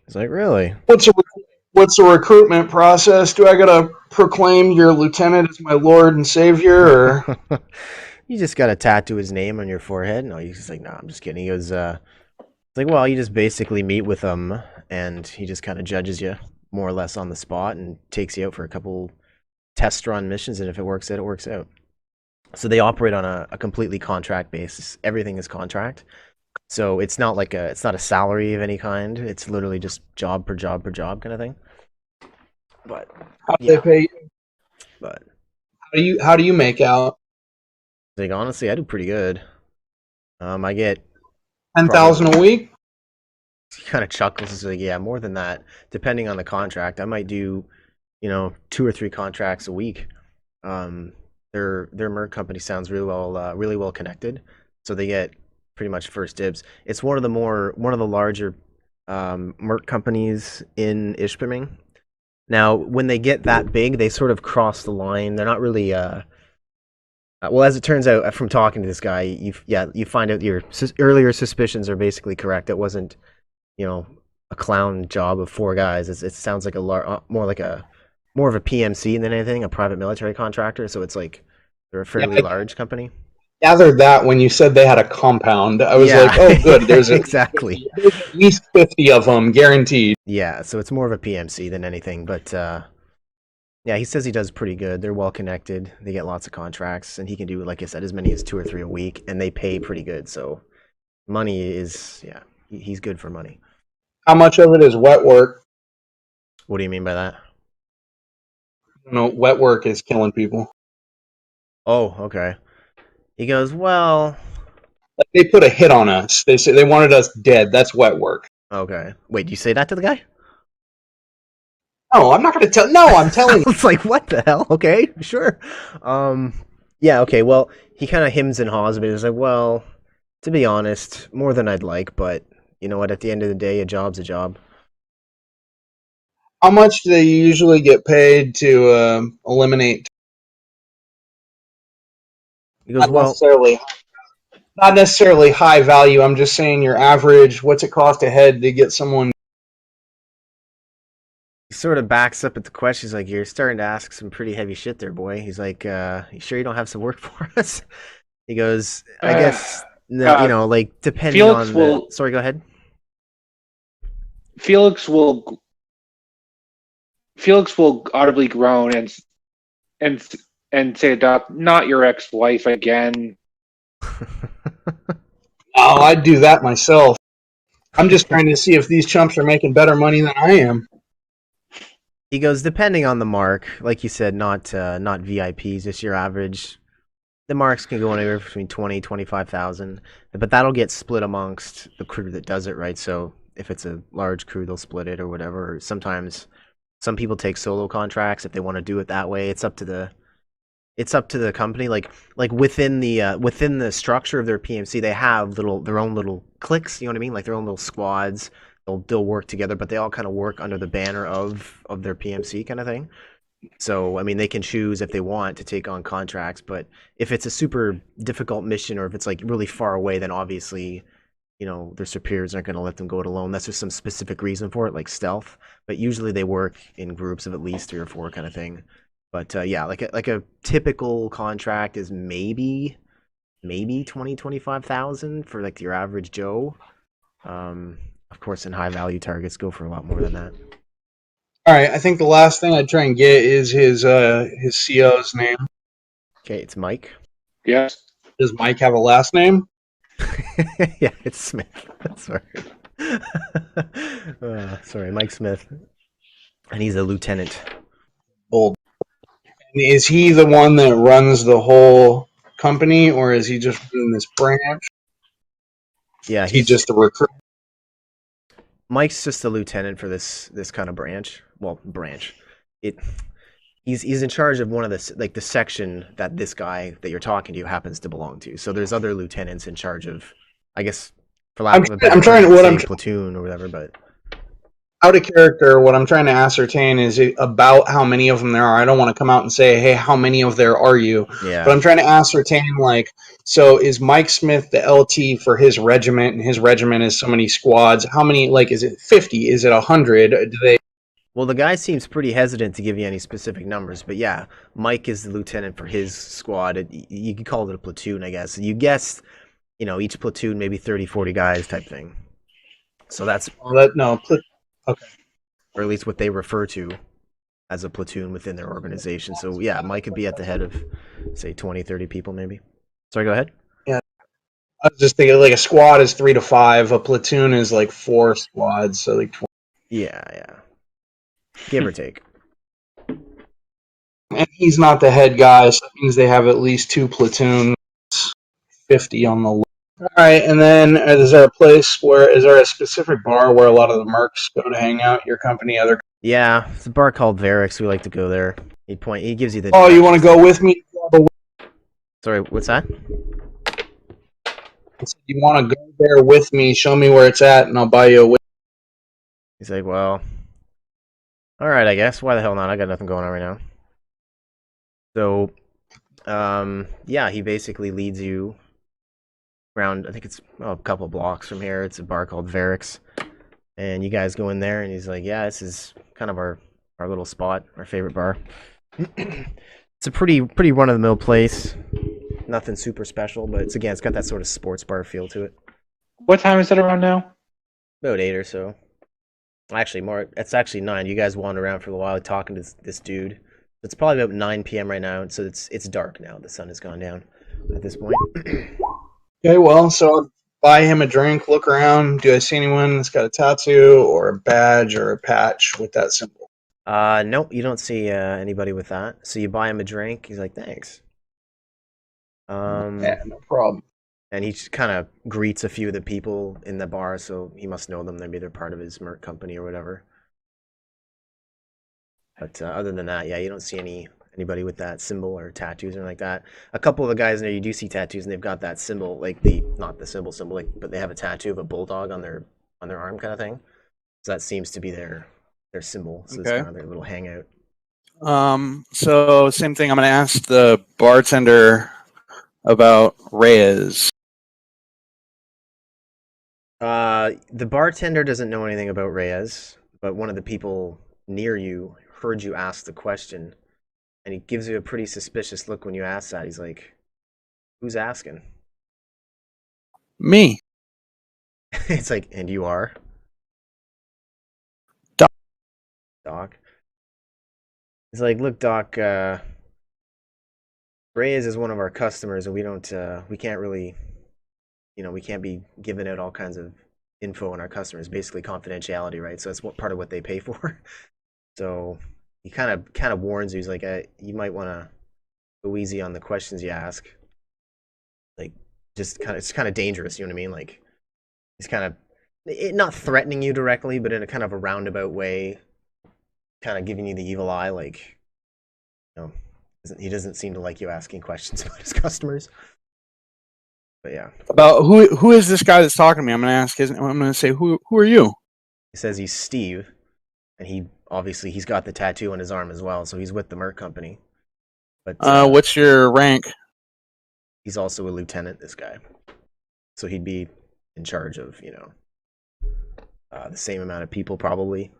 Speaker 1: It's like, really?
Speaker 4: What's the recruitment process? Do I gotta proclaim your lieutenant as my lord and savior, or
Speaker 1: You just got to tattoo his name on your forehead? No, he's just like, no, I'm just kidding. He goes, it's like, well, you just basically meet with him, and he just kind of judges you more or less on the spot and takes you out for a couple test run missions, and if it works out, it works out. So they operate on a completely contract basis. Everything is contract. So it's not it's not a salary of any kind. It's literally just job per job per job kind of thing. But
Speaker 4: how do they pay you?
Speaker 1: But
Speaker 4: How do you make out?
Speaker 1: like honestly, I do pretty good. I get
Speaker 4: 10,000 a week.
Speaker 1: He kind of chuckles. He's like, yeah, more than that, depending on the contract. I might do, 2 or 3 contracts a week. Their merc company sounds really well connected, so they get pretty much first dibs. It's one of the larger merc companies in Ishpeming. Now, when they get that big, they sort of cross the line. They're not really well, as it turns out, from talking to this guy, you find out your earlier suspicions are basically correct. It wasn't, a clown job of four guys. It sounds like more of a PMC than anything, a private military contractor. So it's like they're a
Speaker 4: Yeah,
Speaker 1: fairly
Speaker 4: I
Speaker 1: large company.
Speaker 4: gathered that when you said they had a compound. I was like,
Speaker 1: Yeah,
Speaker 4: oh, good. There's at least
Speaker 1: exactly.
Speaker 4: 50, there's at least 50 of them guaranteed.
Speaker 1: Yeah, so it's more of a PMC than anything. But yeah, he says he does pretty good. They're well connected. They get lots of contracts, and he can do, like I said, as many as 2 or 3 a week, and they pay pretty good. So money is, yeah, he's good for money.
Speaker 4: How much of it is wet work?
Speaker 1: What do you mean by that?
Speaker 4: Wet work is killing people.
Speaker 1: Oh, okay. He goes, well,
Speaker 4: Like, they put a hit on us. They say they wanted us dead. That's wet work.
Speaker 1: okay. Wait, you say that to the guy?
Speaker 4: No, I'm not going to tell. No, I'm telling you.
Speaker 1: It's like, what the hell? Okay, sure. Yeah, okay. Well, he kind of hems and haws a bit. He's like, well, to be honest, more than I'd like, but you know what? At the end of the day, a job's a job.
Speaker 4: How much do they usually get paid to eliminate?
Speaker 1: He goes,
Speaker 4: Not
Speaker 1: well,
Speaker 4: necessarily, not necessarily high value. I'm just saying your average. What's it cost a head to get someone?
Speaker 1: he sort of backs up at the question. He's like, you're starting to ask some pretty heavy shit there, boy. He's like, you sure you don't have some work for us? He goes, I guess, no, like, depending
Speaker 3: Felix
Speaker 1: on
Speaker 3: will.
Speaker 1: Sorry, go ahead.
Speaker 3: Felix will. Felix will audibly groan and and say, "Doc, not your ex-wife again."
Speaker 4: Oh, I'd do that myself. I'm just trying to see if these chumps are making better money than I am.
Speaker 1: He goes, depending on the mark, like you said, not VIPs, just your average. The marks can go anywhere between 20, 25,000, but that'll get split amongst the crew that does it, right? So if it's a large crew, they'll split it or whatever. Or sometimes some people take solo contracts if they want to do it that way. It's up to the company. Like within the structure of their PMC, they have their own little cliques. You know what I mean? Like their own little squads. They'll work together, but they all kind of work under the banner of their PMC kind of thing. So I mean, they can choose if they want to take on contracts, but if it's a super difficult mission or if it's like really far away, then obviously, their superiors aren't going to let them go it alone. That's just some specific reason for it, like stealth. But usually they work in groups of at least 3 or 4 kind of thing. But yeah, like a typical contract is maybe 20-25,000 for like your average Joe. Of course, in high value targets go for a lot more than that.
Speaker 4: All right, I think the last thing I'd try and get is his CO's name.
Speaker 1: Okay, it's Mike.
Speaker 3: Yes.
Speaker 4: Does Mike have a last name?
Speaker 1: Yeah, it's Smith. Sorry. Sorry, Mike Smith. And he's a lieutenant.
Speaker 4: Bold. Is he the one that runs the whole company, or is he just running this branch?
Speaker 1: Yeah,
Speaker 4: Is he just a recruit?
Speaker 1: Mike's just a lieutenant for this kind of branch. Well, branch. He's in charge of one of the section that this guy that you're talking to happens to belong to. So there's other lieutenants in charge of, I guess, for lack of a better term, platoon or whatever. But
Speaker 4: out of character, what I'm trying to ascertain is about how many of them there are. I don't want to come out and say, hey, how many of there are you?
Speaker 1: Yeah.
Speaker 4: But I'm trying to ascertain, like, so is Mike Smith the LT for his regiment, and his regiment is so many squads? How many, like, is it 50? Is it 100? Do they...
Speaker 1: Well, the guy seems pretty hesitant to give you any specific numbers, but yeah, Mike is the lieutenant for his squad. You could call it a platoon, I guess. You guessed, each platoon maybe 30, 40 guys type thing. So that's...
Speaker 4: Okay.
Speaker 1: Or at least what they refer to as a platoon within their organization. So yeah, Mike could be at the head of, say, 20, 30 people maybe. Sorry, go ahead.
Speaker 4: Yeah. I was just thinking, like, a squad is 3 to 5. A platoon is, like, 4 squads, so, like, 20.
Speaker 1: Yeah. Give or take.
Speaker 4: And he's not the head guy, so that means they have at least 2 platoons, 50 on the list. All right, and then is there a specific bar where a lot of the mercs go to hang out? Your company, other?
Speaker 1: Yeah, it's a bar called Varix. We like to go there. He gives you the...
Speaker 4: Oh, you want to go with me?
Speaker 1: Sorry, what's that?
Speaker 4: You want to go there with me? Show me where it's at, and I'll buy you a whiskey.
Speaker 1: He's like, well, all right, I guess. Why the hell not? I got nothing going on right now. So, yeah, he basically leads you around. I think it's a couple blocks from here. It's a bar called Varrics, and you guys go in there, and he's like, yeah, this is kind of our little spot, our favorite bar. It's a pretty run of the mill place. Nothing super special, but it's got that sort of sports bar feel to it.
Speaker 3: What time is it around now?
Speaker 1: About 8 or so. Actually, more. It's actually 9. You guys wander around for a while talking to this dude. It's probably about 9 p.m. right now, so it's dark now. The sun has gone down at this point.
Speaker 4: Okay, well, so I'll buy him a drink, look around. Do I see anyone that's got a tattoo or a badge or a patch with that symbol?
Speaker 1: Nope, you don't see anybody with that. So you buy him a drink. He's like, thanks.
Speaker 4: Yeah, no problem.
Speaker 1: And he just kind of greets a few of the people in the bar, so he must know them. Maybe they're part of his merc company or whatever. But other than that, yeah, you don't see anybody with that symbol or tattoos or anything like that. A couple of the guys in there, you do see tattoos, and they've got that symbol, like not the symbol, like, but they have a tattoo of a bulldog on their arm, kind of thing. So that seems to be their symbol. So it's
Speaker 4: Okay.
Speaker 1: kind of their little hangout.
Speaker 4: So same thing. I'm going to ask the bartender about Reyes.
Speaker 1: The bartender doesn't know anything about Reyes, but one of the people near you heard you ask the question, and he gives you a pretty suspicious look when you ask that. He's like, "Who's asking?"
Speaker 4: Me.
Speaker 1: It's like, "And you are
Speaker 4: Doc.
Speaker 1: Doc." He's like, "Look, Doc. Reyes is one of our customers, and we can't really, we can't be giving out all kinds of info on our customers. Basically, confidentiality, right? So that's what part of what they pay for." So he kind of warns you. He's like, "You might want to go easy on the questions you ask. Like, it's kind of dangerous. You know what I mean? Like, he's kind of not threatening you directly, but in a kind of a roundabout way, kind of giving you the evil eye. Like, you know, he doesn't seem to like you asking questions about his customers." But yeah,
Speaker 4: About who is this guy that's talking to me? I'm going to ask. I'm going to say, who are you?
Speaker 1: he says he's Steve, and he's got the tattoo on his arm as well, so he's with the Merc Company. But
Speaker 4: What's your rank?
Speaker 1: he's also a lieutenant. This guy, so he'd be in charge of the same amount of people probably.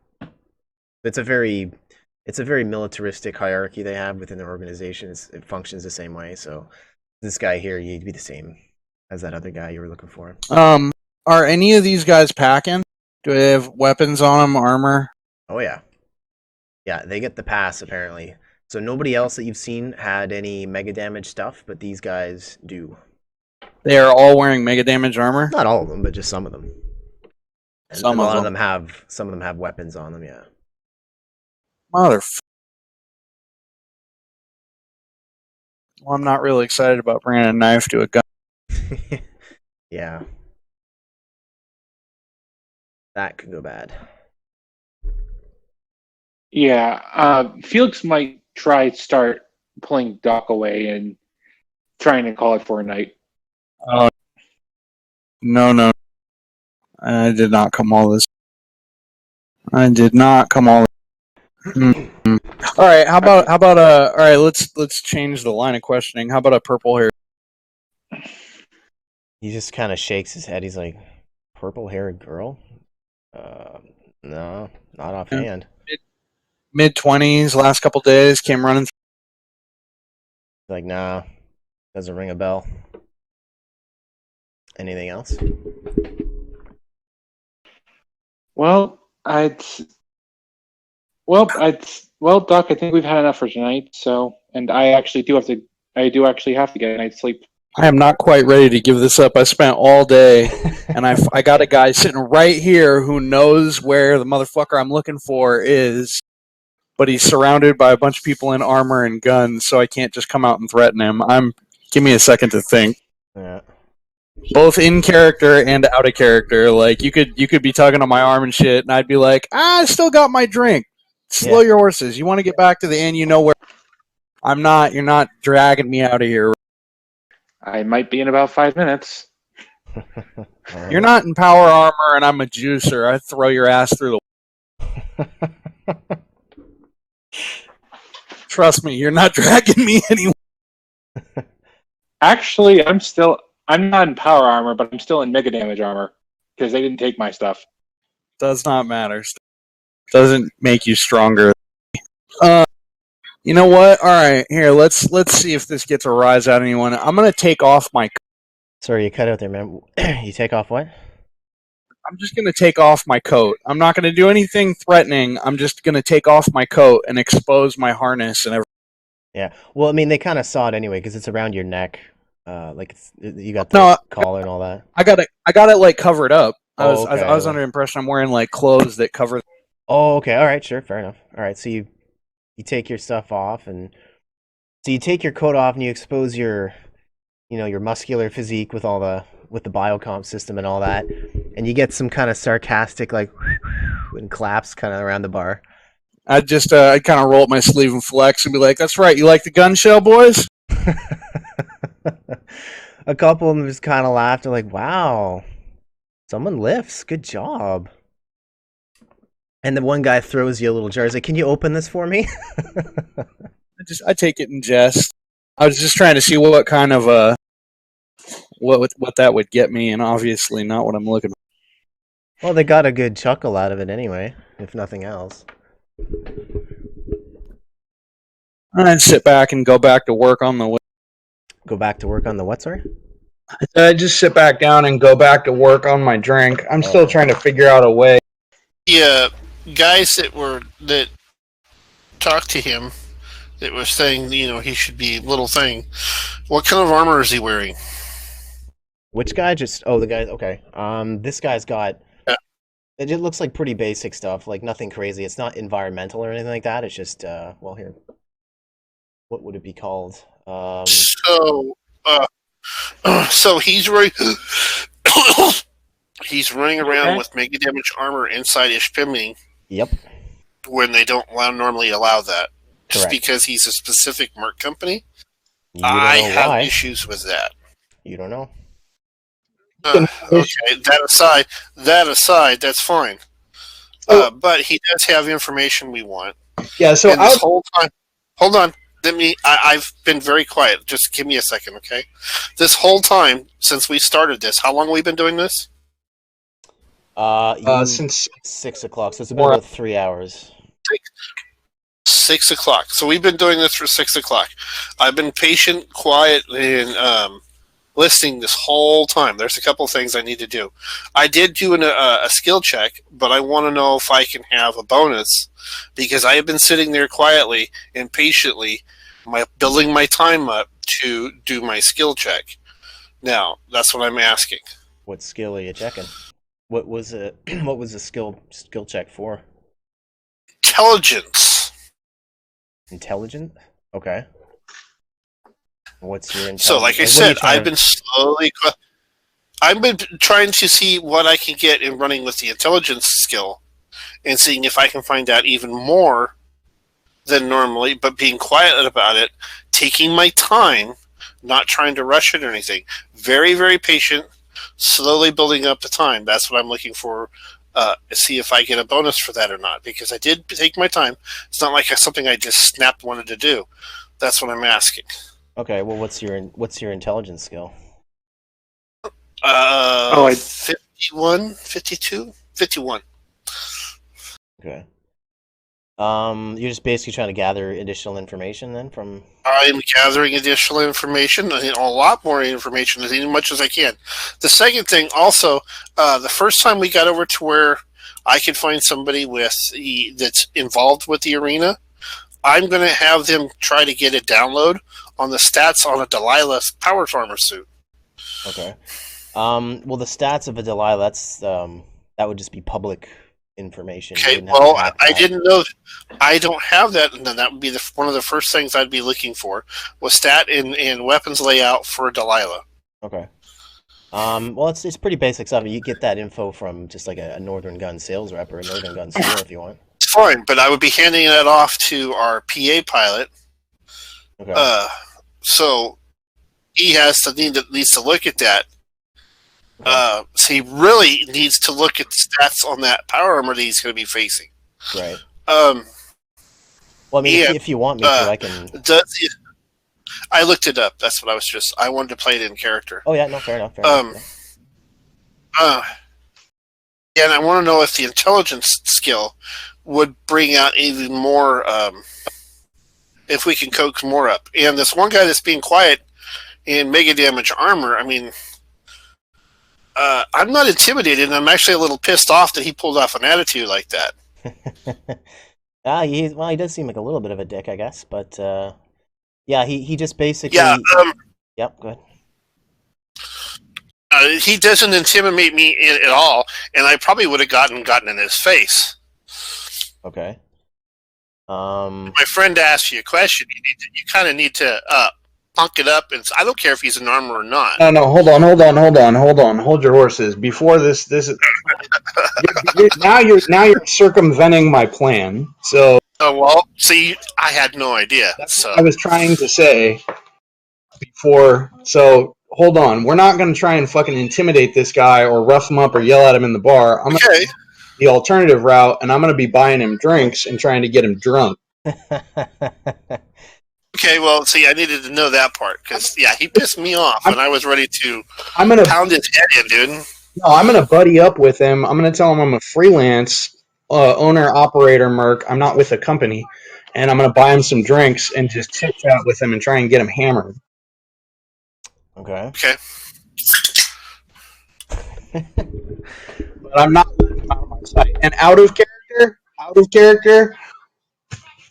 Speaker 1: It's a very militaristic hierarchy they have within their organization. It functions the same way. So this guy here, you'd be the same as that other guy you were looking for.
Speaker 4: Are any of these guys packing? Do they have weapons on them, armor?
Speaker 1: Oh yeah, yeah. They get the pass apparently. So nobody else that you've seen had any mega damage stuff, but these guys do.
Speaker 4: They are all wearing mega damage armor?
Speaker 1: Not all of them, but just some of them. And
Speaker 4: Some
Speaker 1: a
Speaker 4: of
Speaker 1: lot
Speaker 4: them.
Speaker 1: some of them have weapons on them. Yeah.
Speaker 4: Motherfucker. Well, I'm not really excited about bringing a knife to a gun.
Speaker 1: Yeah. That could go bad.
Speaker 3: Yeah, Felix might start pulling Doc away and trying to call it for a night.
Speaker 4: No. I did not come all this. I did not come all Mm-hmm. All right, how about all right, let's change the line of questioning. How about a purple hair?
Speaker 1: He just kind of shakes his head. He's like, "Purple-haired girl? No, not offhand."
Speaker 4: Mid-20s, last couple days, came running.
Speaker 1: He's like, "Nah, doesn't ring a bell." Anything else?
Speaker 3: Well, Doc, I think we've had enough for tonight. So, and I do actually have to get a night's sleep.
Speaker 4: I am not quite ready to give this up. I spent all day, and I got a guy sitting right here who knows where the motherfucker I'm looking for is, but he's surrounded by a bunch of people in armor and guns, so I can't just come out and threaten him. Give me a second to think.
Speaker 1: Yeah.
Speaker 4: Both in character and out of character. Like you could be tugging on my arm and shit, and I'd be like, I still got my drink. Slow your horses. You want to get back to the inn, you know where I'm not. You're not dragging me out of here.
Speaker 3: I might be in about 5 minutes.
Speaker 4: You're not in power armor, and I'm a juicer. I throw your ass through the Trust me, you're not dragging me anywhere.
Speaker 3: Actually, I'm not in power armor, but I'm still in mega damage armor because they didn't take my stuff.
Speaker 4: Does not matter. Doesn't make you stronger. Uh, you know what? All right, here. Let's see if this gets a rise out of anyone. I'm gonna take off my.
Speaker 1: Sorry, you cut out there, man. You take off what?
Speaker 4: I'm just gonna take off my coat. I'm not gonna do anything threatening. I'm just gonna take off my coat and expose my harness and everything.
Speaker 1: Yeah. Well, I mean, they kind of saw it anyway because it's around your neck. You got the
Speaker 4: No,
Speaker 1: collar and all that.
Speaker 4: I got it like covered up.
Speaker 1: Oh,
Speaker 4: I
Speaker 1: okay.
Speaker 4: was under the impression I'm wearing like clothes that cover.
Speaker 1: Oh, okay. All right. Sure. Fair enough. All right. So you take your stuff off, and so you take your coat off and you expose your muscular physique with the biocomp system and all that, and you get some kind of sarcastic like and claps kind of around the bar.
Speaker 4: I'd kind of roll up my sleeve and flex and be like, "That's right, you like the gun show, boys?"
Speaker 1: A couple of them just kind of laughed. They're like, "Wow, someone lifts. Good job." And the one guy throws you a little jar. He's like, "Can you open this for me?"
Speaker 4: I take it in jest. I was just trying to see what kind of what that would get me, and obviously not what I'm looking for.
Speaker 1: Well, they got a good chuckle out of it anyway, if nothing else.
Speaker 4: I'd sit back and go back to work on the.
Speaker 1: Go back to work on the what, sorry?
Speaker 4: Just sit back down and go back to work on my drink. I'm still
Speaker 1: Okay.
Speaker 4: trying to figure out a way.
Speaker 2: The guys that talked to him that was saying he should be little thing. What kind of armor is he wearing?
Speaker 1: Which guy? The guy. Okay. This guy's got.
Speaker 2: Yeah.
Speaker 1: It just looks like pretty basic stuff, like nothing crazy. It's not environmental or anything like that. It's just, well, here. What would it be called?
Speaker 2: So he's running. He's running around
Speaker 3: Okay.
Speaker 2: with mega damage armor inside Ishpeming
Speaker 1: Yep.
Speaker 2: when they don't normally allow that. Just
Speaker 1: Correct.
Speaker 2: because he's a specific merc company,
Speaker 1: You don't
Speaker 2: I
Speaker 1: know
Speaker 2: have
Speaker 1: why.
Speaker 2: issues with that.
Speaker 1: You don't know.
Speaker 2: Okay, that aside, that's fine. But he does have information we want.
Speaker 4: Yeah, so
Speaker 2: And this whole time, hold on. I've been very quiet. Just give me a second, okay? This whole time since we started this, how long have we been doing this?
Speaker 4: since
Speaker 1: 6 o'clock, so it's been about 3 hours.
Speaker 2: 6 o'clock. So we've been doing this for 6 o'clock. I've been patient, quiet, and listening this whole time. There's a couple things I need to do. I did do a skill check, but I want to know if I can have a bonus because I have been sitting there quietly and patiently, building my time up to do my skill check. Now, that's what I'm asking.
Speaker 1: What skill are you checking? What was it? What was the skill check for?
Speaker 2: Intelligence.
Speaker 1: Intelligent? Okay. What's your intelligence?
Speaker 2: So, like I said, I've been trying to see what I can get in running with the intelligence skill and seeing if I can find out even more than normally, but being quiet about it, taking my time, not trying to rush it or anything. Very, very patient, slowly building up the time. That's what I'm looking for. See if I get a bonus for that or not, because I did take my time. It's not like something I just snapped wanted to do. That's what I'm asking.
Speaker 1: Okay, well, what's your intelligence skill?
Speaker 2: 51, 52, 51.
Speaker 1: Okay. You're just basically trying to gather additional information then from.
Speaker 2: I'm gathering additional information, a lot more information, as much as I can. The second thing, also, the first time we got over to where I could find somebody that's involved with the arena, I'm going to have them try to get a download on the stats on a Delilah power farmer suit.
Speaker 1: Okay. Well, the stats of a Delilah, that would just be public information.
Speaker 2: Okay, well, I didn't know. I don't have that, and then that would be one of the first things I'd be looking for was stat and weapons layout for Delilah.
Speaker 1: Okay. Well, it's pretty basic stuff. You get that info from just like a Northern Gun sales rep or a Northern Gun store if you want.
Speaker 2: It's fine, but I would be handing that off to our PA pilot.
Speaker 1: Okay.
Speaker 2: So he needs to look at that. So he really needs to look at the stats on that power armor that he's going to be facing.
Speaker 1: Right.
Speaker 2: Um,
Speaker 1: Well, I mean,
Speaker 2: yeah.
Speaker 1: if you want me to, I can.
Speaker 2: I looked it up. That's what I wanted to play it in character.
Speaker 1: Oh yeah, no, fair enough. Fair enough.
Speaker 2: Um, uh, and I want to know if the intelligence skill would bring out even more. If we can coax more up. And this one guy that's being quiet in mega damage armor, I mean, I'm not intimidated. I'm actually a little pissed off that he pulled off an attitude like that.
Speaker 1: He does seem like a little bit of a dick, I guess, but yeah, he just
Speaker 2: Yeah,
Speaker 1: basically. Yep. Go ahead.
Speaker 2: he doesn't intimidate me at all, and I probably would have gotten in his face.
Speaker 1: Okay.
Speaker 2: My friend asked you a question. You kind of need to punk it up, and I don't care if he's an armor or not.
Speaker 4: No, hold on. Hold your horses. Before this is now you're circumventing my plan. So
Speaker 2: Oh well, see, I had no idea. So
Speaker 4: I was trying to say before. So hold on. We're not going to try and fucking intimidate this guy or rough him up or yell at him in the bar. I'm going to take the alternative route, and I'm going to be buying him drinks and trying to get him drunk.
Speaker 2: Okay, well, see, I needed to know that part because yeah, he pissed me off, and I was ready to pound his head in, dude.
Speaker 4: No, I'm going to buddy up with him. I'm going to tell him I'm a freelance owner operator merc. I'm not with a company, and I'm going to buy him some drinks and just chit chat with him and try and get him hammered.
Speaker 1: Okay.
Speaker 2: Okay.
Speaker 4: But I'm not out of my sight. And out of character,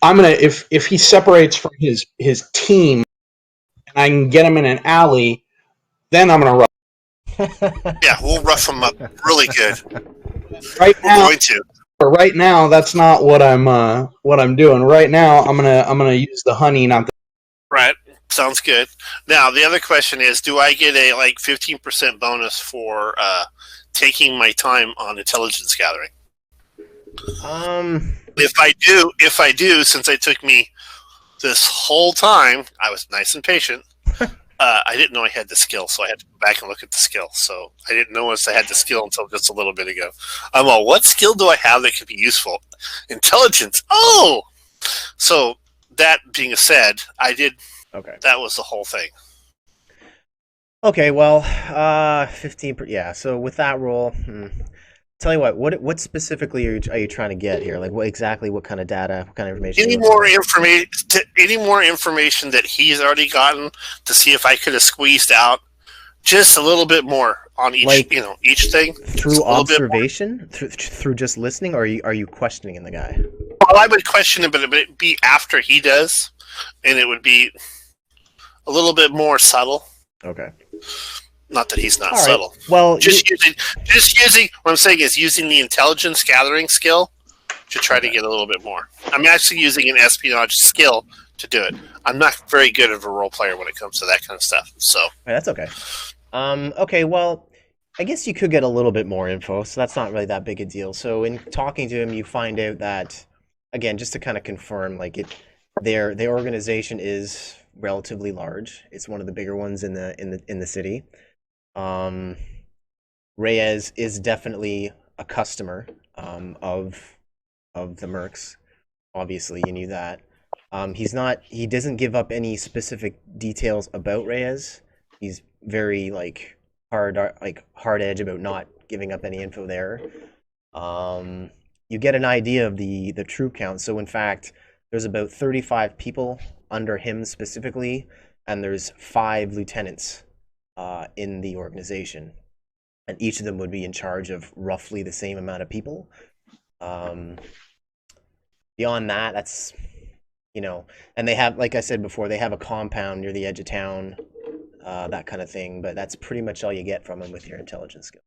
Speaker 4: I'm gonna if he separates from his team and I can get him in an alley, then I'm gonna rough.
Speaker 2: Yeah, we'll rough him up really good.
Speaker 4: Right
Speaker 2: We're
Speaker 4: now,
Speaker 2: going to.
Speaker 4: but right now, that's not what I'm doing. Right now, I'm gonna use the honey, not the.
Speaker 2: Right. Sounds good. Now the other question is, do I get a 15% bonus for taking my time on intelligence gathering? If I do, since it took me this whole time, I was nice and patient. I didn't know I had the skill, so I had to go back and look at the skill. So I didn't notice I had the skill until just a little bit ago. I'm all, what skill do I have that could be useful? Intelligence. Oh, so that being said, I did.
Speaker 1: Okay.
Speaker 2: That was the whole thing.
Speaker 1: Okay. Well, 15. Yeah. So with that roll, tell you what specifically are you trying to get here? Like, what kind of data, what kind of information?
Speaker 2: Any more information that he's already gotten to see if I could have squeezed out just a little bit more on each thing
Speaker 1: through observation, through just listening, or are you questioning the guy?
Speaker 2: Well, I would question him, but it would be after he does, and it would be a little bit more subtle.
Speaker 1: Okay.
Speaker 2: Not that he's not
Speaker 1: All right.
Speaker 2: subtle.
Speaker 1: Well,
Speaker 2: using what I'm saying is using the intelligence gathering skill to try to get a little bit more. I'm actually using an espionage skill to do it. I'm not very good of a role player when it comes to that kind of stuff. So
Speaker 1: that's okay. Okay. Well, I guess you could get a little bit more info, so that's not really that big a deal. So in talking to him, you find out that, again, just to kind of confirm, their organization is relatively large. It's one of the bigger ones in the city. Reyes is definitely a customer of the Mercs. Obviously, you knew that. He doesn't give up any specific details about Reyes. He's very hard edge about not giving up any info there. You get an idea of the troop count. So in fact, there's about 35 people under him specifically, and there's 5 lieutenants in the organization, and each of them would be in charge of roughly the same amount of people. Beyond that, that's and they have, like I said before, they have a compound near the edge of town, that kind of thing. But that's pretty much all you get from them with your intelligence skill.